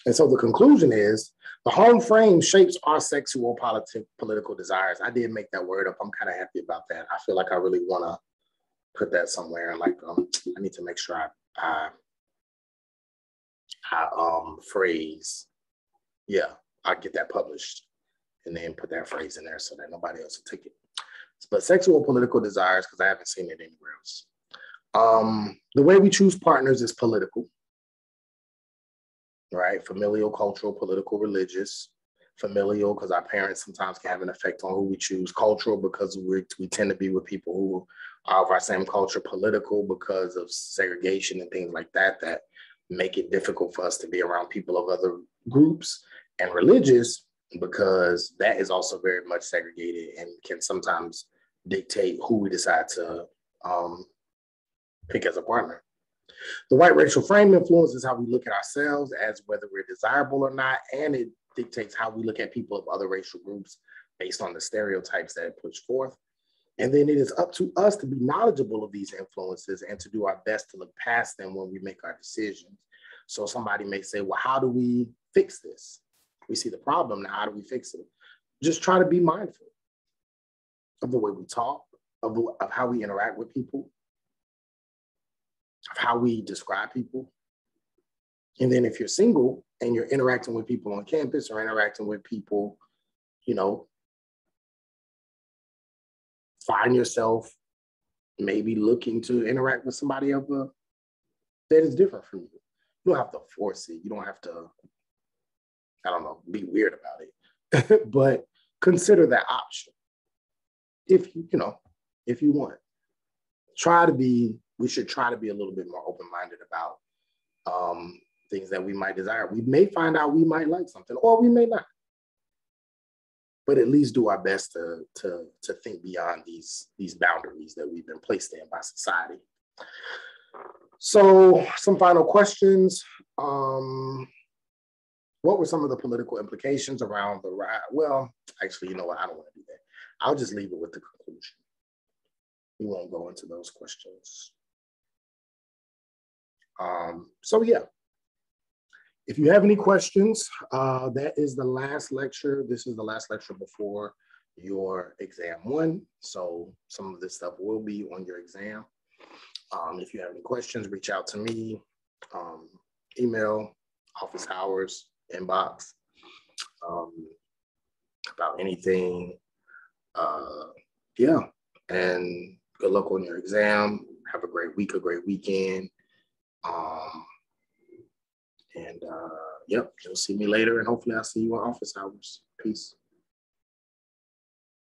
[SPEAKER 1] And so the conclusion is the home frame shapes our sexual political desires. I did make that word up. I'm kind of happy about that. I feel like I really want to put that somewhere. Like I need to make sure I phrase, yeah, I get that published and then put that phrase in there so that nobody else will take it. But sexual political desires, because I haven't seen it anywhere else. The way we choose partners is political, right? Familial, cultural, political, religious. Familial, because our parents sometimes can have an effect on who we choose. Cultural, because we tend to be with people who are of our same culture. Political, because of segregation and things like that that make it difficult for us to be around people of other groups. And religious, because that is also very much segregated and can sometimes dictate who we decide to pick as a partner. The white racial frame influences how we look at ourselves as whether we're desirable or not, and it dictates how we look at people of other racial groups based on the stereotypes that it puts forth. And then it is up to us to be knowledgeable of these influences and to do our best to look past them when we make our decisions. So somebody may say, well, how do we fix this? We see the problem, now how do we fix it? Just try to be mindful of the way we talk, of how we interact with people, of how we describe people. And then if you're single and you're interacting with people on campus or interacting with people, you know, find yourself maybe looking to interact with somebody that is different from you. You don't have to force it. You don't have to, I don't know, be weird about it. But consider that option. If you want. We should try to be a little bit more open-minded about things that we might desire. We may find out we might like something, or we may not. But at least do our best to think beyond these boundaries that we've been placed in by society. So some final questions. What were some of the political implications around the riot? Well, actually, you know what? I don't want to do that. I'll just leave it with the conclusion. We won't go into those questions. So yeah, if you have any questions, that is the last lecture. This is the last lecture before your exam 1. So some of this stuff will be on your exam. If you have any questions, reach out to me, email, office hours, inbox, about anything. Yeah, and good luck on your exam. Have a great week, a great weekend. Yep, you'll see me later, and hopefully I'll see you on office hours. Peace.